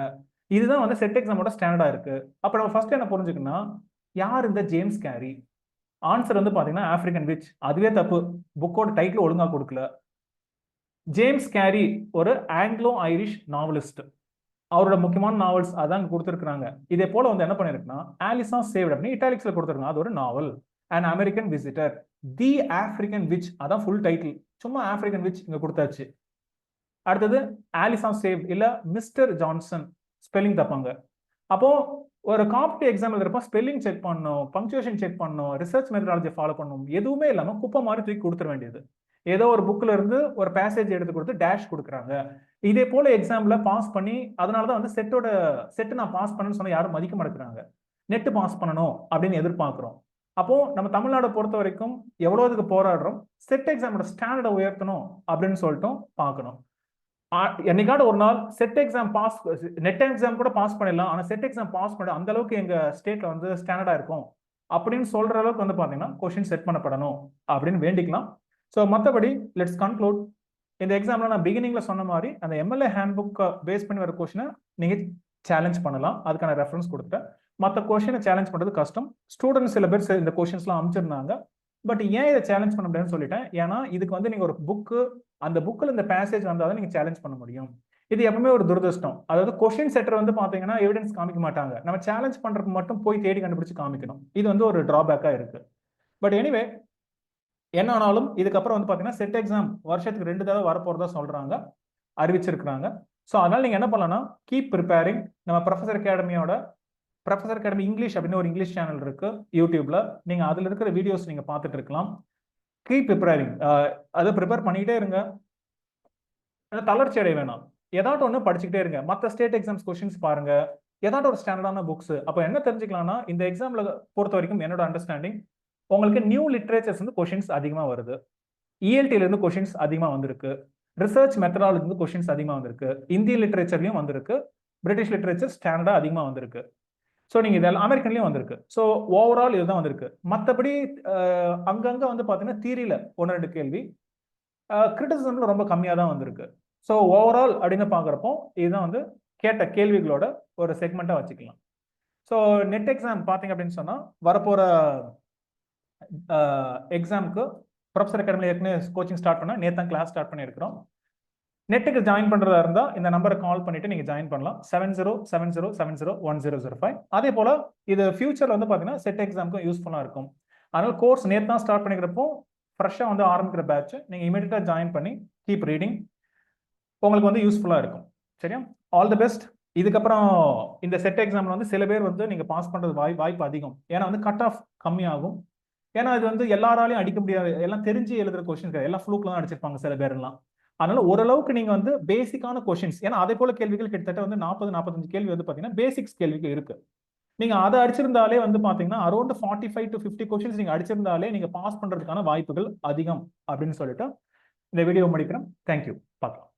இதுதான் வந்து செட் எக்ஸாமோட ஸ்டாண்டர்டா இருக்கு. அப்ப நம்ம ஃபர்ஸ்ட் என்ன புரிஞ்சுக்கணும், யார் இந்த ஜேம்ஸ் கேரி? ஆன்சர் வந்து பாத்தீங்கன்னா ஆப்பிரிக்கன் விச். அதுவே தப்பு. புக்கோட டைட்டில் ஒழுங்கா கொடுக்கல. ஜேம்ஸ் கேரி ஒரு ஆங்கிலோ ஐரிஷ் நாவலிஸ்ட். அவரோட முக்கியமான நாவல்ஸ் அதான் கொடுத்துருக்காங்க. இதே போல வந்து என்ன பண்ணிருக்குன்னா, ஆலிசா சேவ்ட் அப்படின்னு இட்டாலிக்ஸ்ல கொடுத்துருக்காங்க. அது ஒரு novel. And American visitor, the African witch, அதான் ஃபுல் டைட்டில். சும்மா ஆப்பிரிக்கன் விச் இங்க கொடுத்தாச்சு. அடுத்தது ஆலிசா சேவ்ட் இல்ல மிஸ்டர் ஜான்சன், ஸ்பெல்லிங் தப்பாங்க. அப்போ ஒரு காம்படிட்டிவ் எக்ஸாம் எழுதுறப்ப ஸ்பெல்லிங் செக் பண்ணணும், பங்க்சுவேஷன் செக் பண்ணணும், ரிசர்ச் மெத்தடாலஜி ஃபாலோ பண்ணணும், எதுவுமே இல்லாம குப்பை மாதிரி தூக்கி கொடுத்துட வேண்டியது. ஏதோ ஒரு புக்ல இருந்து ஒரு பேசேஜ் எடுத்து கொடுத்து டேஷ் கொடுக்குறாங்க. இதே போல எக்ஸாம்ல பாஸ் பண்ணி, அதனாலதான் வந்து செட் நான் பாஸ் பண்ணேன்னு சொன்னா யாரும் மதிக்க மாட்டேங்கிறாங்க. நெட் பாஸ் பண்ணணும் அப்படின்னு எதிர்பார்க்கிறோம். அப்போ நம்ம தமிழ்நாடு பொறுத்த வரைக்கும் எவ்வளவுக்கு போராடுறோம், செட் எக்ஸாமோட ஸ்டாண்டர்டை உயர்த்தணும் அப்படின்னு சொல்லிட்டும் பார்க்கணும். என்னைக்காவது ஒரு நாள் SET exam pass, NET exam கூட பாஸ் பண்ணிடலாம், ஆனா செட் எக்ஸாம் பாஸ் பண்ண அந்த அளவுக்கு எங்க ஸ்டேட்ல வந்து ஸ்டாண்டர்டா இருக்கும் அப்படின்னு சொல்ற அளவுக்கு வந்து பாத்தீங்கன்னா கொஸ்டின் செட் பண்ணப்படணும் அப்படின்னு வேண்டிக்கலாம். ஸோ மற்றபடி லெட்ஸ் கன்க்ளூட். இந்த எக்ஸாம்ல நான் பிகினிங்ல சொன்ன மாதிரி அந்த எம்எல்ஏ ஹேண்ட் புக் பேஸ் பண்ணி வர கொஸ்டினை நீங்க சேலஞ்ச் பண்ணலாம். அதுக்கான ரெஃபரன்ஸ் கொடுத்துட்டேன். மற்ற கொஸ்டினை சேலஞ்ச் பண்றது கஷ்டம். ஸ்டூடெண்ட்ஸ் சில பேர் இந்த கொஸ்டின்ஸ்லாம் அமைச்சிருந்தாங்க. பட் ஏன் இதை சேலஞ்ச் பண்ண முடியும்னு சொல்லிட்டேன். ஏன்னா இதுக்கு வந்து நீங்க ஒரு புக்கு, அந்த புக்கில் இந்த பேசேஜ் வந்தால் நீங்க சேலஞ்ச் பண்ண முடியும். இது எப்பவுமே ஒரு துரதிருஷ்டம். அதாவது கொஸ்டின் செட்டர் வந்து பாத்தீங்கன்னா எவிடன்ஸ் காமிக்க மாட்டாங்க. நம்ம சேலஞ்ச் பண்றதுக்கு மட்டும் போய் தேடி கண்டுபிடிச்சு காமிக்கணும். இது வந்து ஒரு டிராபேக்கா இருக்கு. பட் எனிவே என்ன ஆனாலும் இதுக்கப்புறம் வந்து பாத்தீங்கன்னா செட் எக்ஸாம் வருஷத்துக்கு 2 தடவை வரப்போறதா சொல்றாங்க, அறிவிச்சிருக்கிறாங்க. ஸோ அதனால நீங்க என்ன பண்ணலாம்னா கீப் ப்ரிப்பேரிங். நம்ம ப்ரொஃபசர் அகாடமி இங்கிலீஷ் அப்படின்னு ஒரு இங்கிலீஷ் சேனல் இருக்கு யூடியூப்ல. நீங்க அதுல இருக்கிற வீடியோஸ் நீங்க பார்த்துட்டு இருக்கலாம். கீப் ப்ரிப்பேரிங், அதை ப்ரிப்பேர் பண்ணிக்கிட்டே இருங்க. தளர்ச்சி அடைய வேணாம். ஏதாட்டும் ஒன்று படிச்சுக்கிட்டே இருங்க. மற்ற ஸ்டேட் எக்ஸாம்ஸ் கொஸ்டின்ஸ் பாருங்க. ஏதாட்டும் ஒரு ஸ்டாண்டர்டான புக்ஸ். அப்போ என்ன தெரிஞ்சுக்கலாம்னா, இந்த எக்ஸாம்ல பொறுத்த வரைக்கும் என்னோட அண்டர்ஸ்டாண்டிங், உங்களுக்கு நியூ லிட்ரேச்சர்ஸ் வந்து கொஸ்டின்ஸ் அதிகமாக வருது. இஎல்டில இருந்து கொஸ்டின்ஸ் அதிகமாக வந்திருக்கு. ரிசர்ச் மெத்தடாலஜி இருந்து கொஸ்டின்ஸ் அதிகமாக வந்திருக்கு. இந்திய லிட்ரேச்சர்லையும் வந்திருக்கு. பிரிட்டிஷ் லிட்ரேச்சர் ஸ்டாண்டர்டா அதிகமாக வந்திருக்கு. ஸோ நீங்க இதெல்லாம் அமெரிக்கன்லயும் வந்திருக்கு. ஸோ ஓவரால் இதுதான் வந்திருக்கு. மற்றபடி அங்கங்க வந்து பாத்தீங்கன்னா தியரியில 1-2 கேள்வி, கிரிட்டிசிசம்ல ரொம்ப கம்மியாக தான் வந்திருக்கு. ஸோ ஓவரால் அப்படின்னு பார்க்குறப்போ இதுதான் வந்து கேட்ட கேள்விகளோட ஒரு செக்மெண்ட்டாக வச்சுக்கலாம். ஸோ நெட் எக்ஸாம் பார்த்தீங்க அப்படின்னு சொன்னால் வரப்போகிற எக்ஸாமுக்கு ப்ரொஃபசர் அகாடமியில் ஏற்கனவே கோச்சிங் ஸ்டார்ட் பண்ணால் நேற்று தான் கிளாஸ் ஸ்டார்ட் பண்ணியிருக்கிறோம். நெட்டுக்கு ஜாயின் பண்ணுறதா இருந்தால் இந்த நம்பரை கால் பண்ணிட்டு நீங்கள் ஜாயின் பண்ணலாம். 7070701005. அதே போல் இது ஃபியூச்சரில் வந்து பார்த்தீங்கன்னா செட் எக்ஸாமுக்கும் யூஸ்ஃபுல்லாக இருக்கும். அதனால் கோர்ஸ் நேற்று தான் ஸ்டார்ட் பண்ணிக்கிறப்போ ஃப்ரெஷ்ஷாக வந்து ஆரம்பிக்கிற பேட்ச் நீங்கள் இமீடியட்டாக ஜாயின் பண்ணி கீப் ரீடிங், உங்களுக்கு வந்து யூஸ்ஃபுல்லாக இருக்கும். சரியா? All the best. இதுக்கப்புறம் இந்த செட் எக்ஸாமில் வந்து சில பேர் வந்து நீங்கள் பாஸ் பண்ணுறது வாய்ப்பு அதிகம். ஏன்னா வந்து கட் ஆஃப் கம்மியாகும். ஏன்னா இது வந்து எல்லாராலையும் அடிக்க முடியாது. எல்லாம் தெரிஞ்சு எழுதுகிற கொஸ்டின் கிடையாது. எல்லாம் ஃப்ளூக்ல தான் அடிச்சிருப்பாங்க சில பேர்லாம். அதனால ஓரளவுக்கு நீங்க வந்து பேசிக்கான கொஸ்டின்ஸ், ஏன்னா அதே போல கேள்விகள் கிட்டத்தட்ட வந்து 40-45 கேள்வி வந்து பாத்தீங்கன்னா பேசிக்ஸ் கேள்விக்கு இருக்கு. நீங்க அதை அடிச்சிருந்தாலே வந்து பாத்தீங்கன்னா அரௌண்ட் 45 to 50 கொஸ்டின்ஸ் நீங்க அடிச்சிருந்தாலே நீங்க பாஸ் பண்றதுக்கான வாய்ப்புகள் அதிகம் அப்படின்னு சொல்லிட்டு இந்த வீடியோ முடிக்கிறேன். தேங்க்யூ. பார்க்கலாம்.